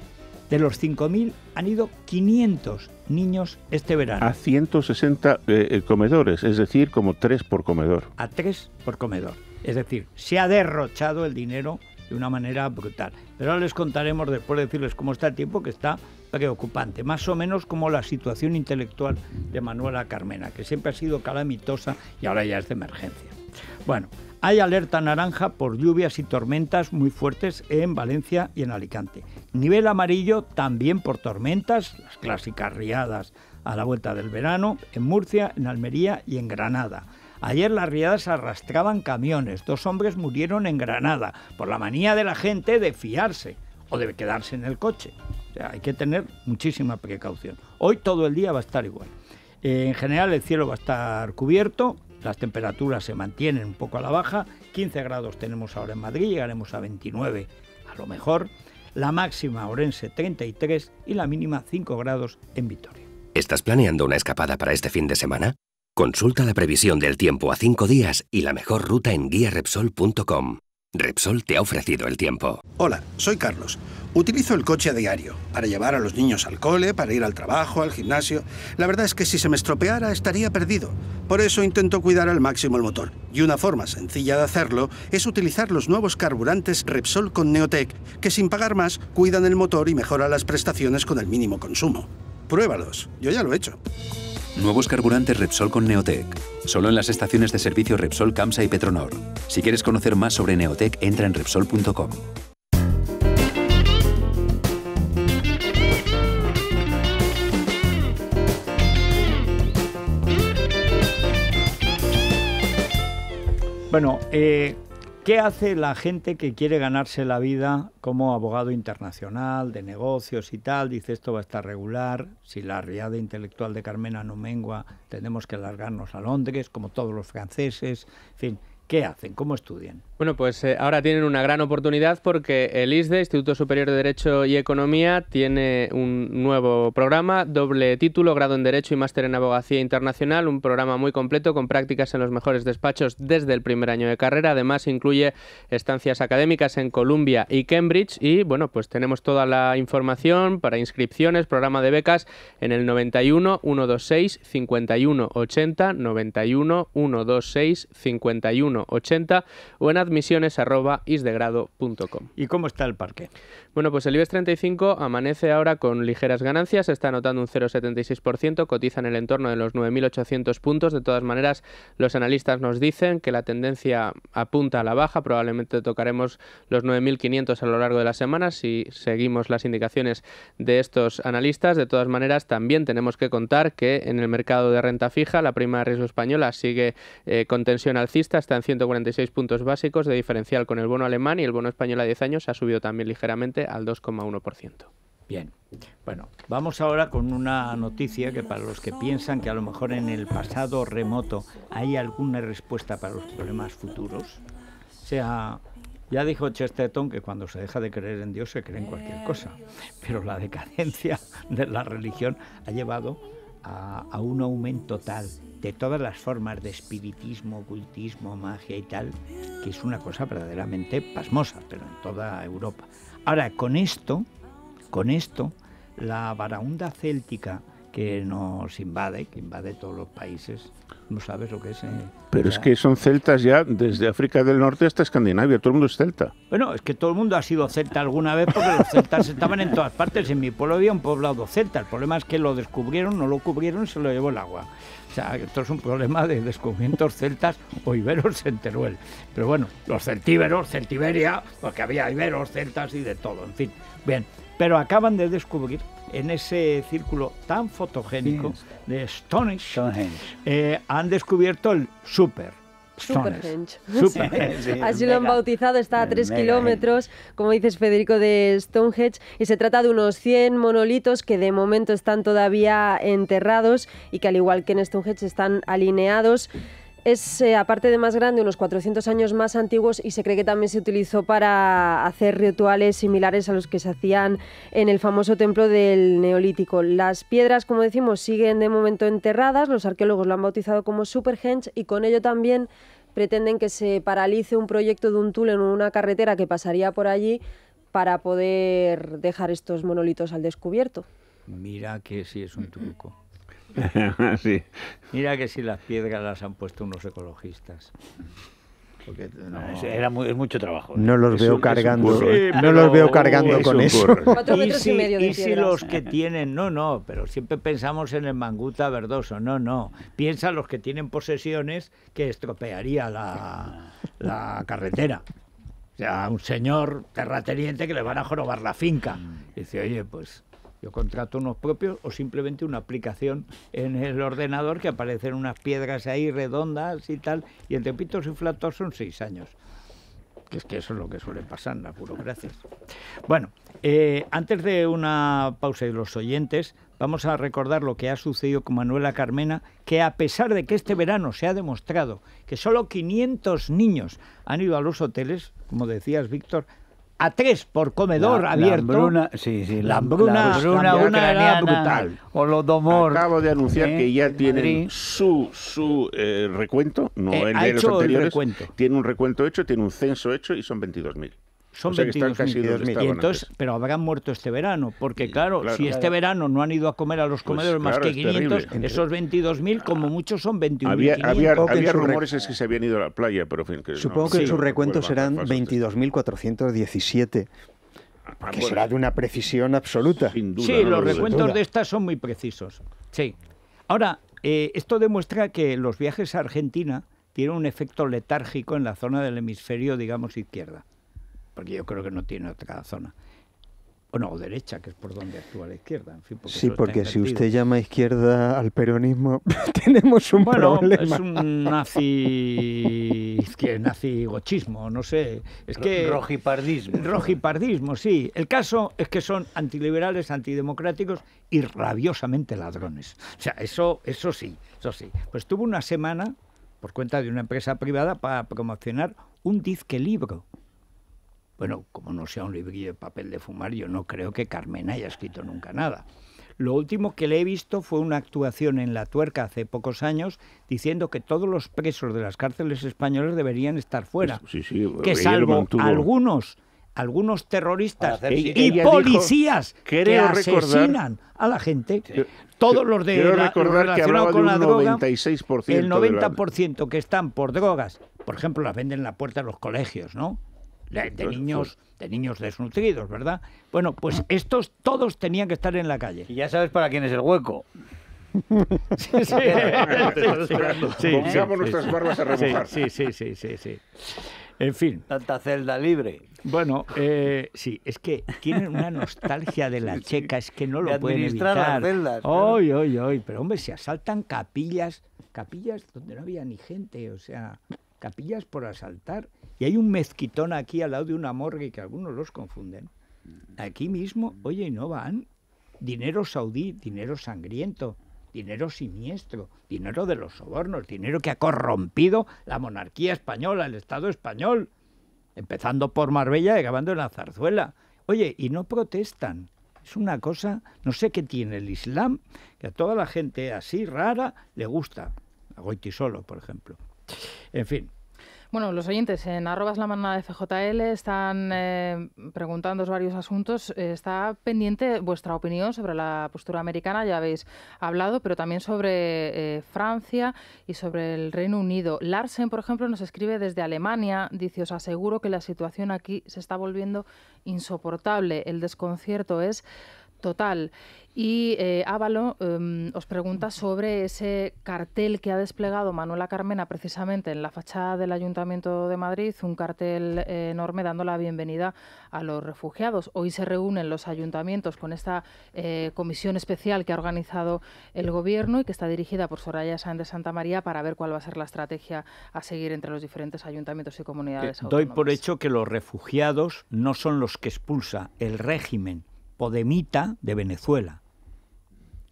De los 5.000 han ido 500 niños este verano. A 160 comedores, es decir, como 3 por comedor. A 3 por comedor. Es decir, se ha derrochado el dinero de una manera brutal. Pero ahora les contaremos, después de decirles cómo está el tiempo, que está preocupante. Más o menos como la situación intelectual de Manuela Carmena, que siempre ha sido calamitosa y ahora ya es de emergencia. Bueno, hay alerta naranja por lluvias y tormentas muy fuertes en Valencia y en Alicante. Nivel amarillo también por tormentas, las clásicas riadas a la vuelta del verano, en Murcia, en Almería y en Granada. Ayer las riadas arrastraban camiones. 2 hombres murieron en Granada por la manía de la gente de fiarse o de quedarse en el coche. O sea, hay que tener muchísima precaución. Hoy todo el día va a estar igual. En general el cielo va a estar cubierto, las temperaturas se mantienen un poco a la baja. 15 grados tenemos ahora en Madrid, llegaremos a 29 a lo mejor. La máxima Orense 33 y la mínima 5 grados en Vitoria. ¿Estás planeando una escapada para este fin de semana? Consulta la previsión del tiempo a 5 días y la mejor ruta en guiarepsol.com. Repsol te ha ofrecido el tiempo. Hola, soy Carlos. Utilizo el coche a diario para llevar a los niños al cole, para ir al trabajo, al gimnasio. La verdad es que si se me estropeara estaría perdido. Por eso intento cuidar al máximo el motor. Y una forma sencilla de hacerlo es utilizar los nuevos carburantes Repsol con Neotec, que sin pagar más cuidan el motor y mejoran las prestaciones con el mínimo consumo. Pruébalos, yo ya lo he hecho. Nuevos carburantes Repsol con Neotec. Solo en las estaciones de servicio Repsol, Camsa y Petronor. Si quieres conocer más sobre Neotec, entra en Repsol.com. Bueno, ¿qué hace la gente que quiere ganarse la vida como abogado internacional, de negocios y tal? Dice, esto va a estar regular, si la riada intelectual de Carmena no mengua, tenemos que largarnos a Londres, como todos los franceses, en fin. ¿Qué hacen? ¿Cómo estudian? Bueno, pues ahora tienen una gran oportunidad porque el ISDE, Instituto Superior de Derecho y Economía, tiene un nuevo programa, doble título, grado en Derecho y máster en Abogacía Internacional, un programa muy completo con prácticas en los mejores despachos desde el primer año de carrera. Además, incluye estancias académicas en Columbia y Cambridge y, bueno, pues tenemos toda la información para inscripciones, programa de becas en el 91 126 51 80, 91 126 51 80 o en admisiones@isdegrado.com. ¿Y cómo está el parque? Bueno, pues el IBEX 35 amanece ahora con ligeras ganancias, está anotando un 0,76%, cotiza en el entorno de los 9.800 puntos. De todas maneras, los analistas nos dicen que la tendencia apunta a la baja, probablemente tocaremos los 9.500 a lo largo de la semana si seguimos las indicaciones de estos analistas. De todas maneras, también tenemos que contar que en el mercado de renta fija la prima de riesgo española sigue con tensión alcista, está en 146 puntos básicos de diferencial con el bono alemán y el bono español a 10 años ha subido también ligeramente al 2,1%. Bien, bueno, vamos ahora con una noticia que para los que piensan que a lo mejor en el pasado remoto hay alguna respuesta para los problemas futuros, o sea, ya dijo Chesterton que cuando se deja de creer en Dios se cree en cualquier cosa, pero la decadencia de la religión ha llevado a un aumento tal de todas las formas de espiritismo, ocultismo, magia y tal, que es una cosa verdaderamente pasmosa, pero en toda Europa. Ahora, con esto, la baraúnda céltica que nos invade, que invade todos los países, no sabes lo que es. Pero es que son celtas ya desde África del Norte hasta Escandinavia, todo el mundo es celta. Bueno, es que todo el mundo ha sido celta alguna vez porque los celtas estaban en todas partes. En mi pueblo había un poblado celta, el problema es que lo descubrieron, no lo cubrieron y se lo llevó el agua. O sea, esto es un problema de descubrimientos celtas o iberos en Teruel. Pero bueno, los celtíberos, Celtiberia, porque había iberos, celtas y de todo, en fin. Bien, pero acaban de descubrir en ese círculo tan fotogénico de Stonehenge, han descubierto el super Superhenge. Así lo han bautizado, está a 3 kilómetros, como dices Federico, de Stonehenge, y se trata de unos 100 monolitos que de momento están todavía enterrados y que al igual que en Stonehenge están alineados. Es, aparte de más grande, unos 400 años más antiguos y se cree que también se utilizó para hacer rituales similares a los que se hacían en el famoso templo del Neolítico. Las piedras, como decimos, siguen de momento enterradas, los arqueólogos lo han bautizado como Superhenge y con ello también pretenden que se paralice un proyecto de un túnel en una carretera que pasaría por allí para poder dejar estos monolitos al descubierto. Mira que sí es un truco. Sí. Mira que si las piedras las han puesto unos ecologistas. Porque es mucho trabajo. No los veo cargando. No los veo cargando con eso. 4 metros y medio de piedras. Y si los que tienen, pero siempre pensamos en el manguta verdoso, no. Piensa los que tienen posesiones que estropearía la carretera. O sea, un señor terrateniente que le van a jorobar la finca. Dice, oye, pues yo contrato unos propios o simplemente una aplicación en el ordenador que aparecen unas piedras ahí redondas y tal, y entre pitos y flatos son 6 años. Que es que eso es lo que suele pasar en las burocracias. Bueno, antes de una pausa de los oyentes, vamos a recordar lo que ha sucedido con Manuela Carmena, que a pesar de que este verano se ha demostrado que solo 500 niños han ido a los hoteles, como decías, Víctor, a 3 por comedor abierto. La hambruna era brutal. Holodomor. Acabo de anunciar que ya tienen su recuento, no el de los anteriores. Tiene un recuento hecho, tiene un censo hecho y son 22.000. Son 22.000. Y entonces, pero habrán muerto este verano, porque claro, si este verano no han ido a comer a los comedores más que 500, esos 22.000 como muchos son 21.500. Había rumores es que se habían ido a la playa, pero en fin. Supongo que en su recuento serán 22.417. Que será de una precisión absoluta. Sin duda, sí, los recuentos de estas son muy precisos. Sí. Ahora, esto demuestra que los viajes a Argentina tienen un efecto letárgico en la zona del hemisferio, digamos, izquierda. Porque yo creo que no tiene otra zona. O derecha, que es por donde actúa la izquierda. En fin, porque si usted llama izquierda al peronismo, tenemos un problema. Es un nazigochismo, no sé. Es que rojipardismo, sí. El caso es que son antiliberales, antidemocráticos y rabiosamente ladrones. O sea, eso sí. Pues tuvo una semana, por cuenta de una empresa privada, para promocionar un disque libro. Bueno, como no sea un librillo de papel de fumar, yo no creo que Carmena haya escrito nunca nada. Lo último que le he visto fue una actuación en La Tuerca hace pocos años diciendo que todos los presos de las cárceles españolas deberían estar fuera. Sí, que salvo algunos terroristas y policías que asesinan a la gente, todos los de relacionados con la droga, 96% el 90% que están por drogas, por ejemplo, las venden en la puerta de los colegios, ¿no? De niños desnutridos, ¿verdad? Bueno, pues estos todos tenían que estar en la calle. Y ya sabes para quién es el hueco. Pongamos nuestras barbas a remojar. Sí. En fin. Tanta celda libre. Bueno, sí, es que tienen una nostalgia de la checa, es que no lo pueden evitar. Las celdas, Hoy, pero hombre, se asaltan capillas donde no había ni gente, o sea, capillas por asaltar. Y hay un mezquitón aquí al lado de una morgue que algunos los confunden. Aquí mismo, oye, no van. Dinero saudí, dinero sangriento, dinero siniestro, dinero de los sobornos, dinero que ha corrompido la monarquía española, el Estado español, empezando por Marbella y acabando en la Zarzuela. Oye, y no protestan. Es una cosa, no sé qué tiene el Islam, que a toda la gente así rara le gusta. A Goitisolo, por ejemplo. En fin. Bueno, los oyentes en @lamanada de FJL están preguntando varios asuntos. Está pendiente vuestra opinión sobre la postura americana, ya habéis hablado, pero también sobre Francia y sobre el Reino Unido. Larsen, por ejemplo, nos escribe desde Alemania. Dice, os aseguro que la situación aquí se está volviendo insoportable. El desconcierto es total. Y Ávalo os pregunta sobre ese cartel que ha desplegado Manuela Carmena precisamente en la fachada del Ayuntamiento de Madrid, un cartel enorme dando la bienvenida a los refugiados. Hoy se reúnen los ayuntamientos con esta comisión especial que ha organizado el Gobierno y que está dirigida por Soraya Sáenz de Santamaría para ver cuál va a ser la estrategia a seguir entre los diferentes ayuntamientos y comunidades autónomas. Doy por hecho que los refugiados no son los que expulsa el régimen podemita de Venezuela.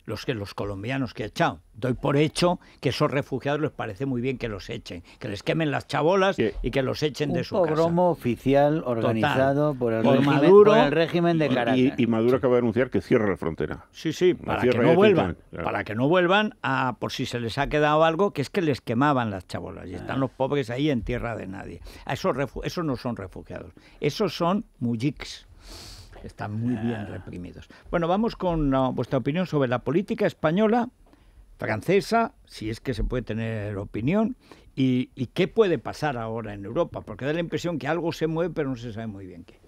Los colombianos que ha echado. Doy por hecho que esos refugiados les parece muy bien que los echen, que les quemen las chabolas y que los echen de su casa. Un pogromo oficial organizado por el régimen de Caracas. Y Maduro acaba de anunciar que cierra la frontera. Sí, para que no vuelvan. Para que no vuelvan por si se les ha quedado algo, que es que les quemaban las chabolas. Y están los pobres ahí en tierra de nadie. Esos no son refugiados. Esos son mujiks. Están muy bien reprimidos. Bueno, vamos con vuestra opinión sobre la política española, francesa, si es que se puede tener opinión, y qué puede pasar ahora en Europa, porque da la impresión que algo se mueve, pero no se sabe muy bien qué.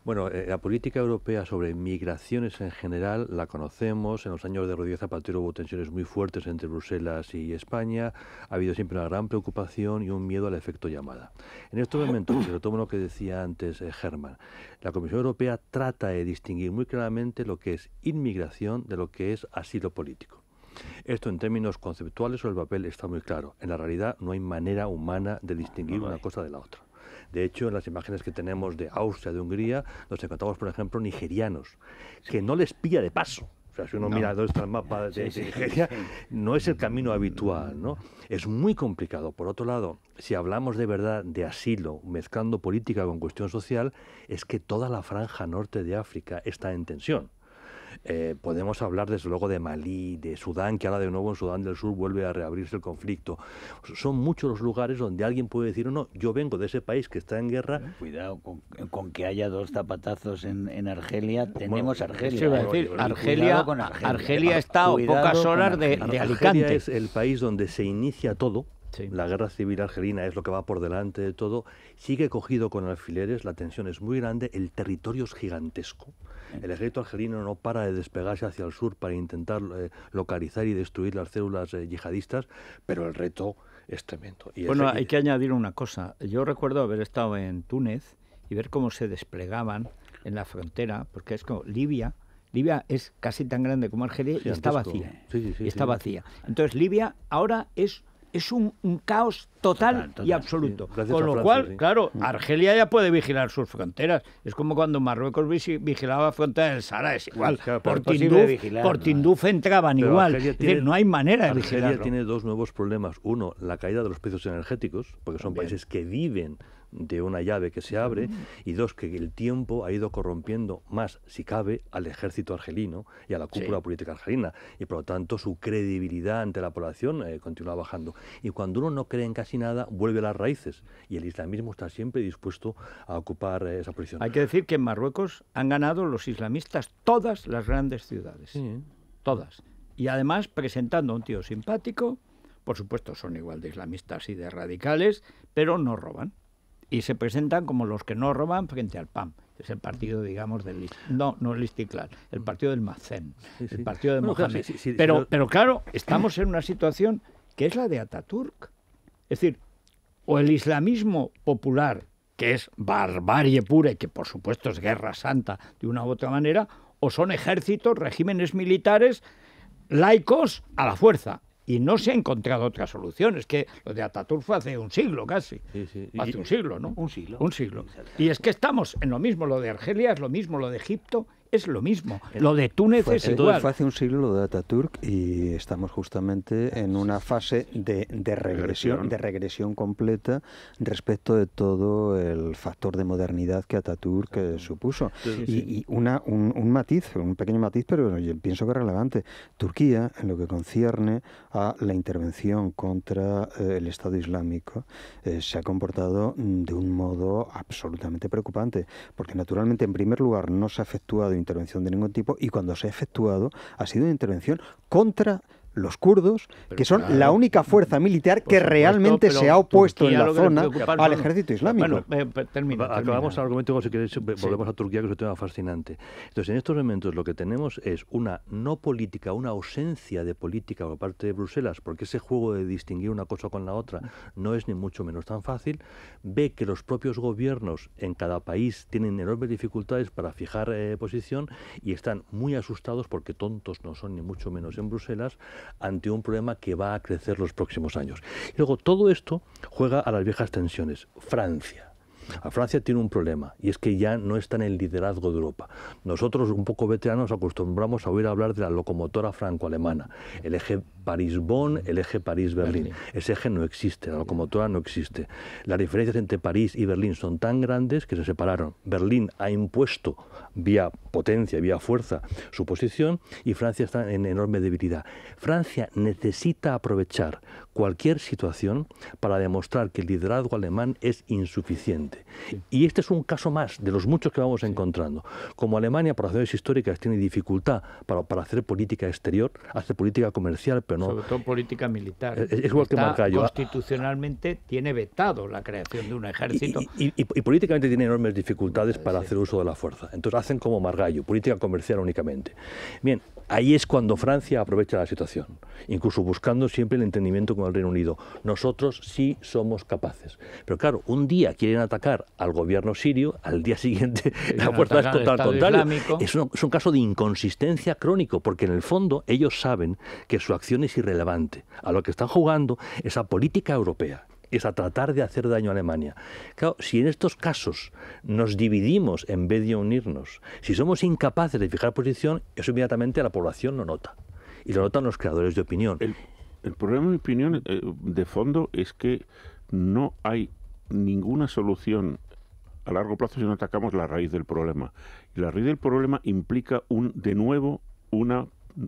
Bueno, la política europea sobre migraciones en general la conocemos. En los años de Rodríguez Zapatero hubo tensiones muy fuertes entre Bruselas y España. Ha habido siempre una gran preocupación y un miedo al efecto llamada. En estos momentos, y retomo lo que decía antes Germán, la Comisión Europea trata de distinguir muy claramente lo que es inmigración de lo que es asilo político. Esto en términos conceptuales sobre el papel está muy claro. En la realidad no hay manera humana de distinguir una cosa de la otra. De hecho, en las imágenes que tenemos de Austria, de Hungría, nos encontramos, por ejemplo, nigerianos, que no les pilla de paso. O sea, si uno mira dónde está el mapa de Nigeria, no es el camino habitual, ¿no? Es muy complicado. Por otro lado, si hablamos de verdad de asilo, mezclando política con cuestión social, es que toda la franja norte de África está en tensión. Podemos hablar desde luego de Malí, de Sudán, que ahora de nuevo en Sudán del Sur vuelve a reabrirse el conflicto. Son muchos los lugares donde alguien puede decir, no, yo vengo de ese país que está en guerra. Cuidado con que haya dos zapatazos en Argelia. Tenemos Argelia. Decir, Argelia está a pocas horas de Alicante. Argelia es el país donde se inicia todo. Sí. La guerra civil argelina es lo que va por delante de todo. Sigue cogido con alfileres, la tensión es muy grande, el territorio es gigantesco. El ejército argelino no para de despegarse hacia el sur para intentar localizar y destruir las células yihadistas, pero el reto es tremendo. Y bueno, hay que añadir una cosa. Yo recuerdo haber estado en Túnez y ver cómo se desplegaban en la frontera, porque es como Libia es casi tan grande como Argelia y está vacía. Está vacía. Entonces Libia ahora es un caos total y absoluto. Sí. Con lo cual, claro, Argelia ya puede vigilar sus fronteras. Es como cuando Marruecos vigilaba la frontera del Sahara, es igual. Claro, por Tinduf entraban igual. Es decir, no hay manera de vigilarlo. Argelia tiene dos nuevos problemas. Uno, la caída de los precios energéticos, porque son países que viven de una llave que se abre, y dos, que el tiempo ha ido corrompiendo más, si cabe, al ejército argelino y a la cúpula política argelina, y por lo tanto su credibilidad ante la población continúa bajando. Y cuando uno no cree en casi nada, vuelve a las raíces, y el islamismo está siempre dispuesto a ocupar esa posición. Hay que decir que en Marruecos han ganado los islamistas todas las grandes ciudades, todas, y además presentando a un tío simpático. Por supuesto son igual de islamistas y de radicales, pero no roban. Y se presentan como los que no roban frente al PAM. Es el partido, digamos, no el Istiklal, el partido del Mazen, el partido de Mohamed. Pero claro, estamos en una situación que es la de Ataturk. Es decir, o el islamismo popular, que es barbarie pura y que por supuesto es guerra santa de una u otra manera, o son ejércitos, regímenes militares laicos a la fuerza. Y no se ha encontrado otra solución. Es que lo de Ataturk fue hace un siglo casi. Hace un siglo, ¿no? Un siglo. Y es que estamos en lo mismo. Lo de Argelia es lo mismo. Lo de Egipto es lo mismo. Lo de Túnez es igual. Fue hace un siglo lo de Ataturk y estamos justamente en una fase de regresión completa respecto de todo el factor de modernidad que Ataturk supuso. Y un matiz, un pequeño matiz, pero yo pienso que es relevante. Turquía, en lo que concierne a la intervención contra el Estado Islámico, se ha comportado de un modo absolutamente preocupante, porque naturalmente, en primer lugar, no se ha efectuado intervención de ningún tipo, y cuando se ha efectuado ha sido una intervención contra los kurdos, que son la única fuerza militar que realmente se ha opuesto en la zona al ejército islámico. Bueno, acabamos el argumento, si queréis, volvemos a Turquía, que es un tema fascinante. Entonces, en estos momentos lo que tenemos es una no política, una ausencia de política por parte de Bruselas, porque ese juego de distinguir una cosa con la otra no es ni mucho menos tan fácil. Ve que los propios gobiernos en cada país tienen enormes dificultades para fijar posición y están muy asustados, porque tontos no son ni mucho menos en Bruselas, ante un problema que va a crecer los próximos años. Y luego todo esto juega a las viejas tensiones. Francia. Francia tiene un problema, y es que ya no está en el liderazgo de Europa. Nosotros, un poco veteranos, acostumbramos a oír hablar de la locomotora franco-alemana, el eje París-Bonn, el eje París-Berlín. Ese eje no existe, la locomotora no existe. Las diferencias entre París y Berlín son tan grandes que se separaron. Berlín ha impuesto, vía potencia, vía fuerza, su posición, y Francia está en enorme debilidad. Francia necesita aprovechar cualquier situación para demostrar que el liderazgo alemán es insuficiente. Y este es un caso más de los muchos que vamos encontrando. Como Alemania, por razones históricas, tiene dificultad para hacer política exterior, hacer política comercial, pero no... Sobre todo política militar. Es igual que Margallo. Constitucionalmente tiene vetado la creación de un ejército. Y políticamente tiene enormes dificultades para hacer uso de la fuerza. Entonces hacen como Margallo, política comercial únicamente. Bien, ahí es cuando Francia aprovecha la situación, incluso buscando siempre el entendimiento con el Reino Unido. Nosotros sí somos capaces. Pero claro, un día quieren atacar al gobierno sirio, al día siguiente la fuerza es total contrario. Es un caso de inconsistencia crónico, porque en el fondo ellos saben que su acción es irrelevante. A lo que están jugando es a política europea, es a tratar de hacer daño a Alemania. Claro, si en estos casos nos dividimos en vez de unirnos, si somos incapaces de fijar posición, eso inmediatamente la población lo nota. Y lo notan los creadores de opinión. El problema, en mi opinión, de fondo, es que no hay ninguna solución a largo plazo si no atacamos la raíz del problema. Y la raíz del problema implica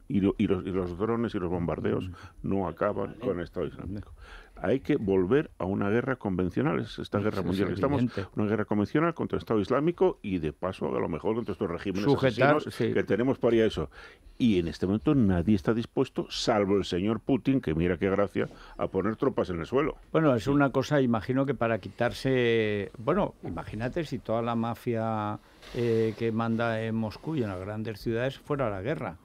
y los drones y los bombardeos no acaban con el Estado Islámico. Hay que volver a una guerra convencional, es esta guerra mundial que estamos, una guerra convencional contra el Estado Islámico y de paso a lo mejor contra estos regímenes asesinos que tenemos para eso. Y en este momento nadie está dispuesto, salvo el señor Putin, que mira qué gracia, a poner tropas en el suelo. Bueno, es una cosa, imagino que para quitarse... Bueno, imagínate si toda la mafia que manda en Moscú y en las grandes ciudades fuera a la guerra.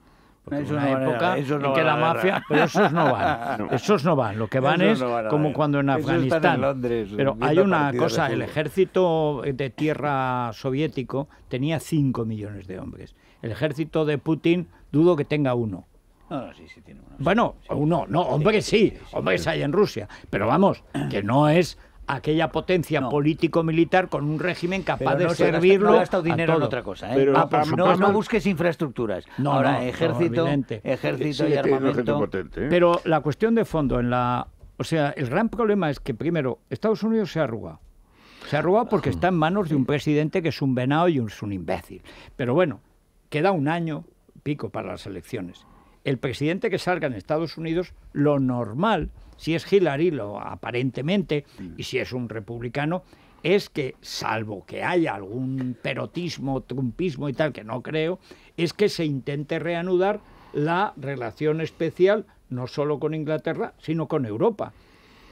Es una época en que la mafia, pero esos no van, esos no van, lo que van es como cuando en Afganistán. En Londres, pero hay una cosa, el ejército de tierra soviético tenía 5 millones de hombres. El ejército de Putin dudo que tenga uno. Sí tiene uno. Bueno, uno, no, hombres hombres hay en Rusia, pero vamos, que no es aquella potencia político-militar con un régimen capaz de servirlo. No ha gastado dinero en otra cosa, ¿eh? Pero, no busques infraestructuras. Ahora, ejército y armamento. Pero la cuestión de fondo, o sea, el gran problema es que, primero, Estados Unidos se ha arrugado. Se ha arrugado porque está en manos de un presidente que es un venado y es un imbécil. Pero bueno, queda un año pico para las elecciones. El presidente que salga en Estados Unidos, lo normal, si es Hillary, aparentemente, y si es un republicano, es que, salvo que haya algún perotismo, trumpismo y tal, que no creo, es que se intente reanudar la relación especial, no solo con Inglaterra, sino con Europa.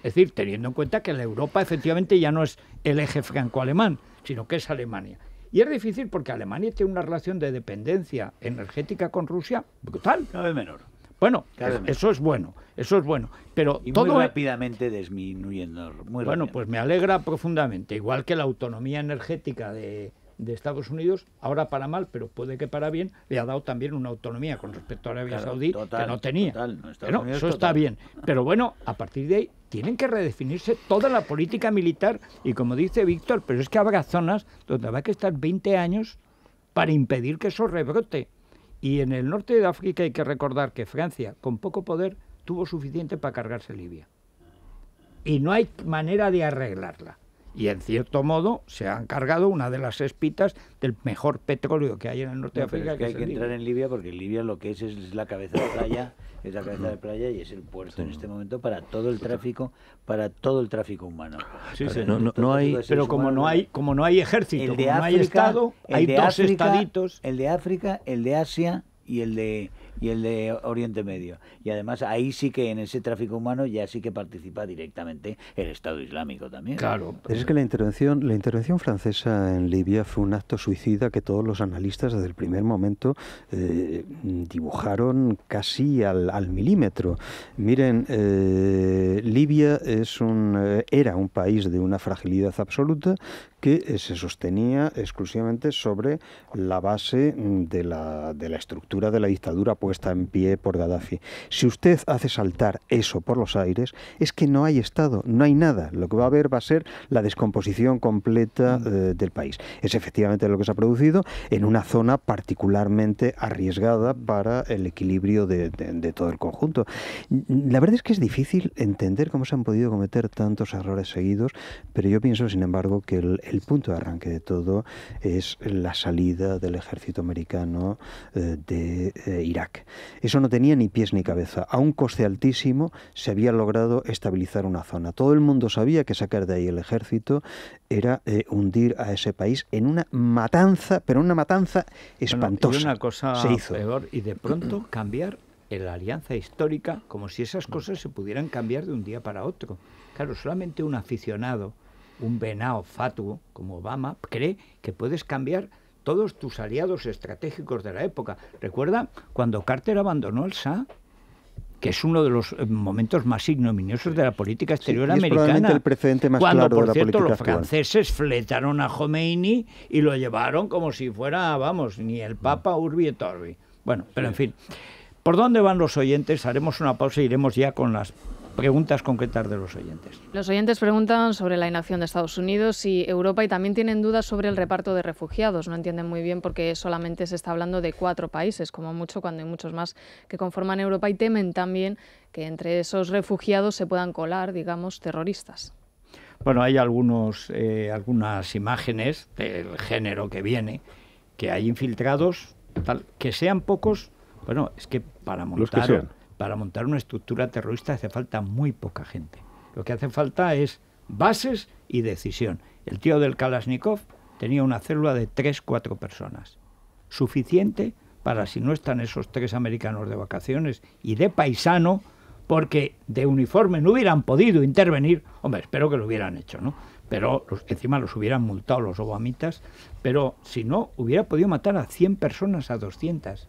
Es decir, teniendo en cuenta que la Europa efectivamente ya no es el eje franco-alemán, sino que es Alemania. Y es difícil porque Alemania tiene una relación de dependencia energética con Rusia brutal. Cada vez menor. Bueno, eso es bueno, pero y todo muy rápidamente disminuyendo. Bueno, pues me alegra profundamente, igual que la autonomía energética de Estados Unidos, ahora para mal, pero puede que para bien, le ha dado también una autonomía con respecto a Arabia Saudí que no tenía. Eso está bien. Pero bueno, a partir de ahí tienen que redefinirse toda la política militar y como dice Víctor, pero es que habrá zonas donde habrá que estar 20 años para impedir que eso rebrote. Y en el norte de África hay que recordar que Francia, con poco poder, tuvo suficiente para cargarse Libia. Y no hay manera de arreglarla. Y en cierto modo se han cargado una de las espitas del mejor petróleo que hay en el norte de África. Es que hay que entrar en Libia porque Libia lo que es la cabeza de playa, y es el puerto en este momento para todo el tráfico, humano. No hay, pero como no hay ejército, como no hay Estado, hay dos estaditos. El de África, el de Asia y el y el de Oriente Medio. Y además ahí sí que en ese tráfico humano ya sí que participa directamente el Estado Islámico también. Claro. Pero es que la intervención francesa en Libia fue un acto suicida que todos los analistas desde el primer momento dibujaron casi al milímetro. Miren, Libia era un país de una fragilidad absoluta que se sostenía exclusivamente sobre la base de la estructura de la dictadura puesta en pie por Gaddafi. Si usted hace saltar eso por los aires, es que no hay Estado, no hay nada. Lo que va a haber va a ser la descomposición completa del país. Es efectivamente lo que se ha producido en una zona particularmente arriesgada para el equilibrio de todo el conjunto. La verdad es que es difícil entender cómo se han podido cometer tantos errores seguidos, pero yo pienso, sin embargo, que el punto de arranque de todo es la salida del ejército americano de Irak. Eso no tenía ni pies ni cabeza. A un coste altísimo se había logrado estabilizar una zona. Todo el mundo sabía que sacar de ahí el ejército era hundir a ese país en una matanza, pero una matanza espantosa. Y una cosa se hizo. peor, y de pronto cambiar la alianza histórica como si esas cosas se pudieran cambiar de un día para otro. Claro, solamente un aficionado, un venao fatuo como Obama, cree que puedes cambiar todos tus aliados estratégicos de la época. Recuerda cuando Carter abandonó el SA, que es uno de los momentos más ignominiosos de la política exterior americana. Es probablemente el precedente más cuando, claro por de la cierto, política los franceses fletaron a Khomeini y lo llevaron como si fuera, vamos, ni el Papa Urbi et Orbi. Bueno, pero en fin. ¿Por dónde van los oyentes? Haremos una pausa y iremos ya con las preguntas concretas de los oyentes. Los oyentes preguntan sobre la inacción de Estados Unidos y Europa y también tienen dudas sobre el reparto de refugiados. No entienden muy bien por qué solamente se está hablando de 4 países, como mucho, cuando hay muchos más que conforman Europa, y temen también que entre esos refugiados se puedan colar, digamos, terroristas. Bueno, hay algunas imágenes del género que viene, que hay infiltrados, tal, que sean pocos. Bueno, es que para montar una estructura terrorista hace falta muy poca gente. Lo que hace falta es bases y decisión. El tío del Kalashnikov tenía una célula de 3-4 personas. Suficiente para, si no están esos 3 americanos de vacaciones y de paisano, porque de uniforme no hubieran podido intervenir. Hombre, espero que lo hubieran hecho, ¿no? Pero encima los hubieran multado los obamitas. Pero si no, hubiera podido matar a 100 personas, a 200.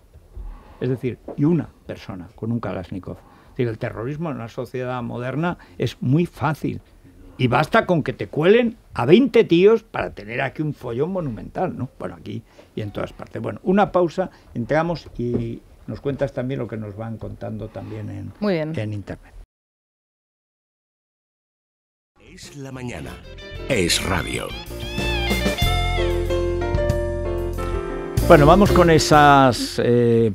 Es decir, y una persona con un Kalashnikov. Es decir, el terrorismo en una sociedad moderna es muy fácil. Y basta con que te cuelen a 20 tíos para tener aquí un follón monumental, ¿no? Bueno, aquí y en todas partes. Bueno, una pausa, entramos y nos cuentas también lo que nos van contando también en Internet. Es la mañana. Es radio. Bueno, vamos con esas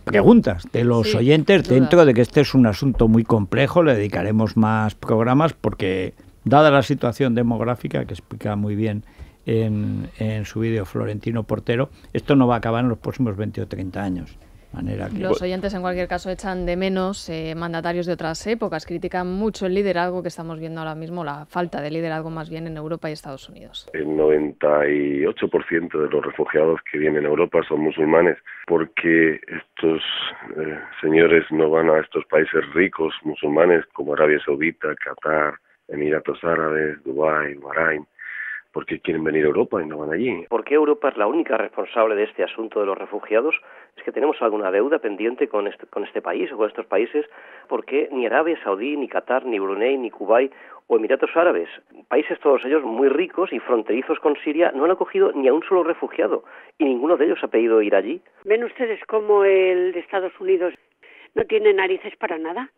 preguntas de los oyentes, dentro de que este es un asunto muy complejo. Le dedicaremos más programas porque, dada la situación demográfica, que explica muy bien en su vídeo Florentino Portero, esto no va a acabar en los próximos 20 o 30 años. Los oyentes, en cualquier caso, echan de menos mandatarios de otras épocas, critican mucho el liderazgo que estamos viendo ahora mismo, la falta de liderazgo más bien en Europa y Estados Unidos. El 98% de los refugiados que vienen a Europa son musulmanes, porque estos señores no van a estos países ricos musulmanes como Arabia Saudita, Qatar, Emiratos Árabes, Dubái, Bahrein, porque quieren venir a Europa y no van allí. ¿Por qué Europa es la única responsable de este asunto de los refugiados? ¿Es que tenemos alguna deuda pendiente con este país o con estos países? ¿Por qué ni Arabia Saudí, ni Qatar, ni Brunei, ni Kuwait o Emiratos Árabes, países todos ellos muy ricos y fronterizos con Siria, no han acogido ni a un solo refugiado y ninguno de ellos ha pedido ir allí? ¿Ven ustedes cómo el de Estados Unidos no tiene narices para nada?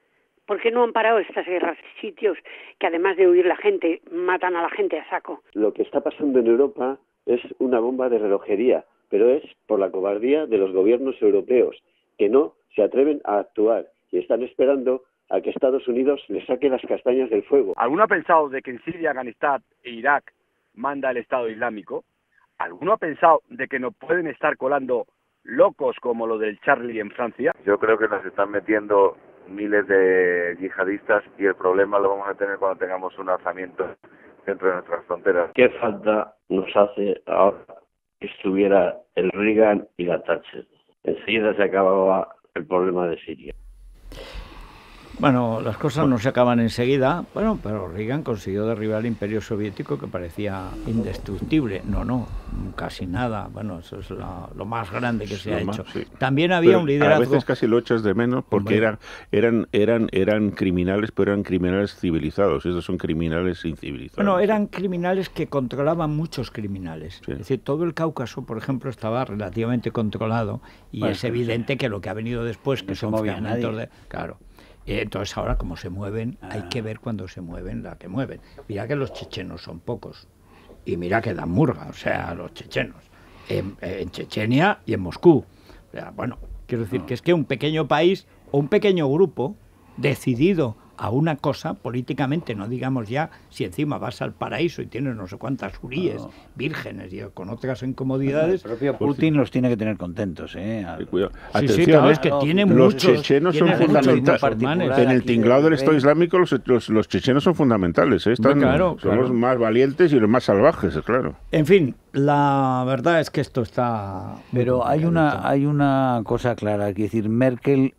¿Por qué no han parado estas guerras? Sitios que además de huir la gente, matan a la gente a saco. Lo que está pasando en Europa es una bomba de relojería, pero es por la cobardía de los gobiernos europeos, que no se atreven a actuar y están esperando a que Estados Unidos les saque las castañas del fuego. ¿Alguno ha pensado de que en Siria, Afganistán e Irak manda el Estado Islámico? ¿Alguno ha pensado de que nos pueden estar colando locos como lo del Charlie en Francia? Yo creo que nos están metiendo miles de yihadistas y el problema lo vamos a tener cuando tengamos un alzamiento dentro de nuestras fronteras. ¿Qué falta nos hace ahora que estuviera el Reagan y la Thatcher? Enseguida se acababa el problema de Siria. Bueno, las cosas no se acaban enseguida, bueno, pero Reagan consiguió derribar el Imperio Soviético, que parecía indestructible. No, casi nada. Bueno, eso es lo más grande que se ha hecho. Sí. También había un liderazgo... A veces casi lo echas de menos porque eran criminales, pero eran criminales civilizados. Estos son criminales incivilizados. Bueno, eran criminales que controlaban muchos criminales. Sí. Es decir, todo el Cáucaso, por ejemplo, estaba relativamente controlado y bueno, es evidente que lo que ha venido después, que son fragmentos de... Claro. Entonces ahora como se mueven, hay que ver cuando se mueven la que mueven. Mira que los chechenos son pocos y mira que dan murga, o sea, los chechenos en Chechenia y en Moscú. O sea, bueno, quiero decir que es que un pequeño país o un pequeño grupo decidido a una cosa políticamente, no digamos ya si encima vas al paraíso y tienes no sé cuántas uríes, vírgenes y con otras incomodidades. El propio Putin los tiene que tener contentos, Cuidado. Sí, sí, claro, es que tiene los muchos, chechenos son fundamentales. En el tinglado del Estado Islámico los chechenos son fundamentales, son los más valientes y los más salvajes, claro. En fin, la verdad es que esto está... Pero hay una cosa clara, es decir, Merkel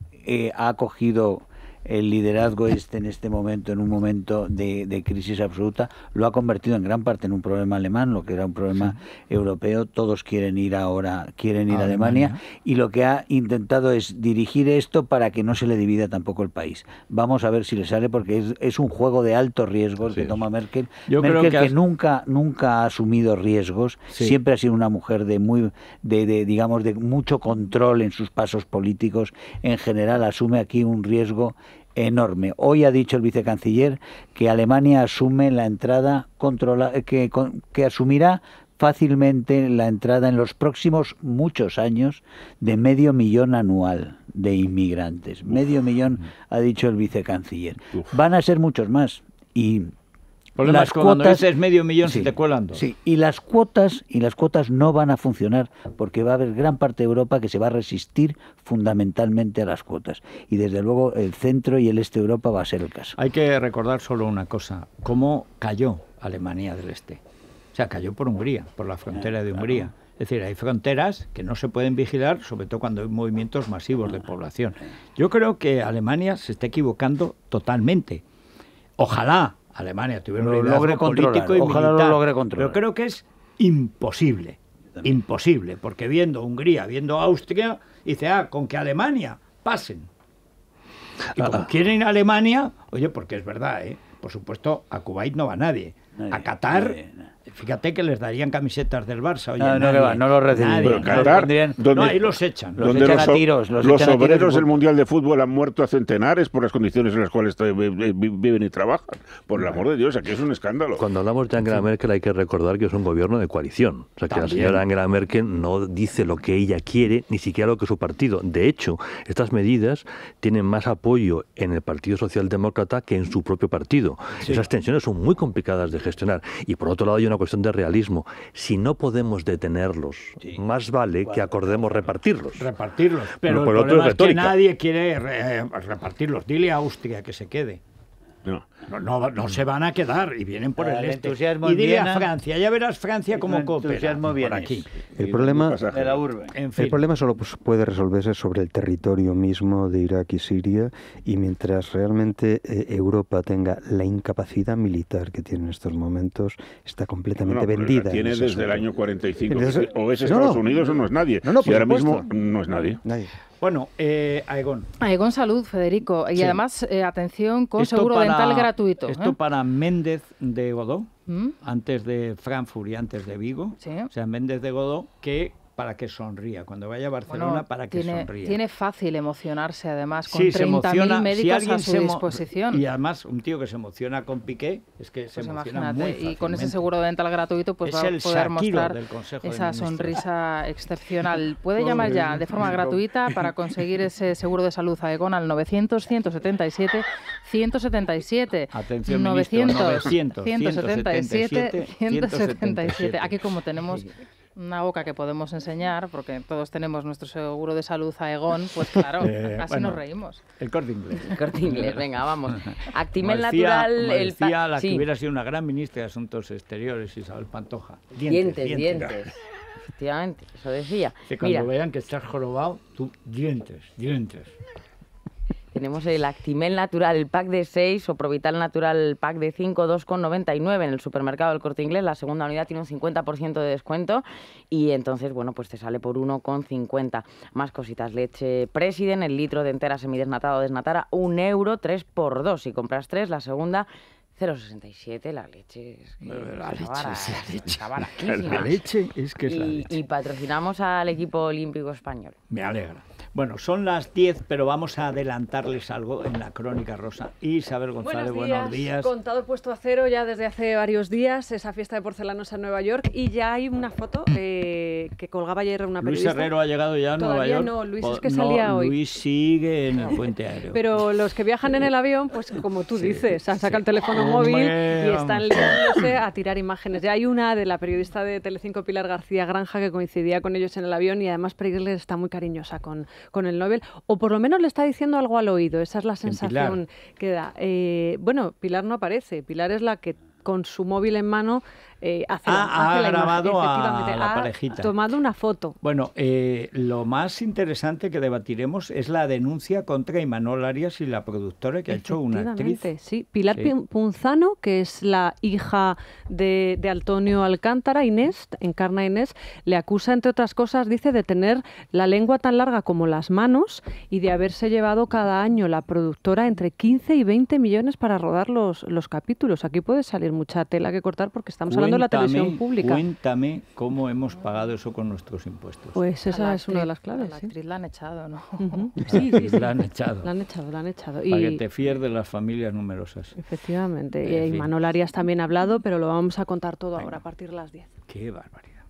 ha cogido el liderazgo en este momento, en un momento de crisis absoluta, lo ha convertido en gran parte en un problema alemán, lo que era un problema europeo. Todos quieren ir a Alemania, y lo que ha intentado es dirigir esto para que no se le divida tampoco el país. Vamos a ver si le sale, porque es un juego de alto riesgo el que toma Merkel. Merkel que nunca ha asumido riesgos, siempre ha sido una mujer de mucho control en sus pasos políticos. En general asume aquí un riesgo enorme. Hoy ha dicho el vicecanciller que Alemania asume la entrada que asumirá fácilmente la entrada en los próximos muchos años de 500.000 anual de inmigrantes. 500.000 ha dicho el vicecanciller. Van a ser muchos más y el problema es que cuando dices 500.000 se te cuelan dos. Sí, y las cuotas no van a funcionar porque va a haber gran parte de Europa que se va a resistir fundamentalmente a las cuotas. Y desde luego el centro y el este de Europa va a ser el caso. Hay que recordar solo una cosa, cómo cayó Alemania del Este. O sea, cayó por Hungría, por la frontera de Hungría. Es decir, hay fronteras que no se pueden vigilar, sobre todo cuando hay movimientos masivos de población. Yo creo que Alemania se está equivocando totalmente. Ojalá Alemania tuviera un liderazgo político y militar, lo logre controlar. Pero creo que es imposible, porque viendo Hungría, viendo Austria, dice, con que Alemania pasen. Y como quieren Alemania, oye, porque es verdad, por supuesto, a Kuwait no va nadie. A Qatar, fíjate que les darían camisetas del Barça. Oye, no lo reciben. Pero Qatar, ahí los echan. Los obreros del Mundial de Fútbol han muerto a centenares por las condiciones en las cuales viven y trabajan. Por el amor de Dios, aquí es un escándalo. Cuando hablamos de Angela Merkel hay que recordar que es un gobierno de coalición. O sea, que la señora Angela Merkel no dice lo que ella quiere, ni siquiera lo que su partido. De hecho, estas medidas tienen más apoyo en el Partido Socialdemócrata que en su propio partido. Esas tensiones son muy complicadas de gestionar. Y por otro lado hay una cuestión de realismo. Si no podemos detenerlos, más vale que acordemos repartirlos. Pero el problema es que nadie quiere repartirlos. Dile a Austria que se quede. No se van a quedar y vienen por el este. Y dile a Francia, ya verás Francia cómo coopera por aquí. El problema solo puede resolverse sobre el territorio mismo de Irak y Siria, y mientras realmente Europa tenga la incapacidad militar que tiene en estos momentos, está completamente vendida. Tiene desde el año 45. O es Estados Unidos o no es nadie. Y ahora mismo no es nadie. Bueno, Aegon. Aegon Salud, Federico. Y además, atención con seguro dental gratuito. Esto para Méndez de Godó, antes de Frankfurt y antes de Vigo. O sea, Méndez de Godó, para que sonría. Cuando vaya a Barcelona, para que sonría. Tiene fácil emocionarse, además, con 30.000 médicos a su disposición. Y además, un tío que se emociona con Piqué, es que se emociona muy fácilmente. Y con ese seguro dental gratuito, pues va a poder mostrar esa sonrisa excepcional. Puede llamar ya de forma gratuita para conseguir ese seguro de salud Aegon al 900-177-177. Atención, 900-177-177. Aquí como tenemos una boca que podemos enseñar, porque todos tenemos nuestro seguro de salud Aegon, pues claro, así nos reímos. El Corte Inglés. El Corte Inglés, venga, vamos. Actimel Natural. Decía la que hubiera sido una gran ministra de Asuntos Exteriores, Isabel Pantoja. Dientes. Efectivamente, eso decía. Que cuando vean que estás jorobado, tú dientes. Tenemos el Actimel Natural, el pack de 6, o Provital Natural, el pack de 5, 2,99 en el supermercado del Corte Inglés. La segunda unidad tiene un 50% de descuento y entonces, bueno, pues te sale por 1,50. Más cositas, leche President, el litro de entera semidesnatada o desnatada, €1, 3x2. Si compras 3, la segunda 0,67, la leche es que está baratísima. La leche es que es la leche. Y patrocinamos al equipo olímpico español. Me alegra. Bueno, son las 10, pero vamos a adelantarles algo en la crónica rosa. Isabel González, buenos días. Contador puesto a cero ya desde hace varios días, esa fiesta de porcelanos en Nueva York, y ya hay una foto que colgaba ayer una periodista. Luis Herrero ha llegado ya a Nueva York. No, Luis es que salía hoy. Luis sigue en el puente aéreo. Pero los que viajan en el avión, pues como tú dices, han sacado el teléfono móvil y están liándose a tirar imágenes. Ya hay una de la periodista de Telecinco, Pilar García Granja, que coincidía con ellos en el avión, y además Pregler está muy cariñosa con el Nobel, o por lo menos le está diciendo algo al oído. Esa es la sensación que da. Bueno, Pilar no aparece. Pilar es la que con su móvil en mano ha grabado imagen, a la parejita. Ha tomado una foto. Bueno, lo más interesante que debatiremos es la denuncia contra Imanol Arias y la productora que ha hecho una actriz. Sí, Pilar Punzano, que es la hija de Antonio Alcántara, Inés, encarna a Inés, le acusa, entre otras cosas, dice, de tener la lengua tan larga como las manos y de haberse llevado cada año la productora entre 15 y 20 millones para rodar los capítulos. Aquí puede salir mucha tela que cortar porque estamos hablando de la televisión pública. Cuéntame cómo hemos pagado eso con nuestros impuestos. Pues esa es una de las claves. La actriz la han echado, ¿no? Sí. La han echado. La han echado. Para que te fíes de las familias numerosas. Efectivamente. Y Imanol Arias también ha hablado, pero lo vamos a contar todo ahora a partir de las 10. Qué barbaridad.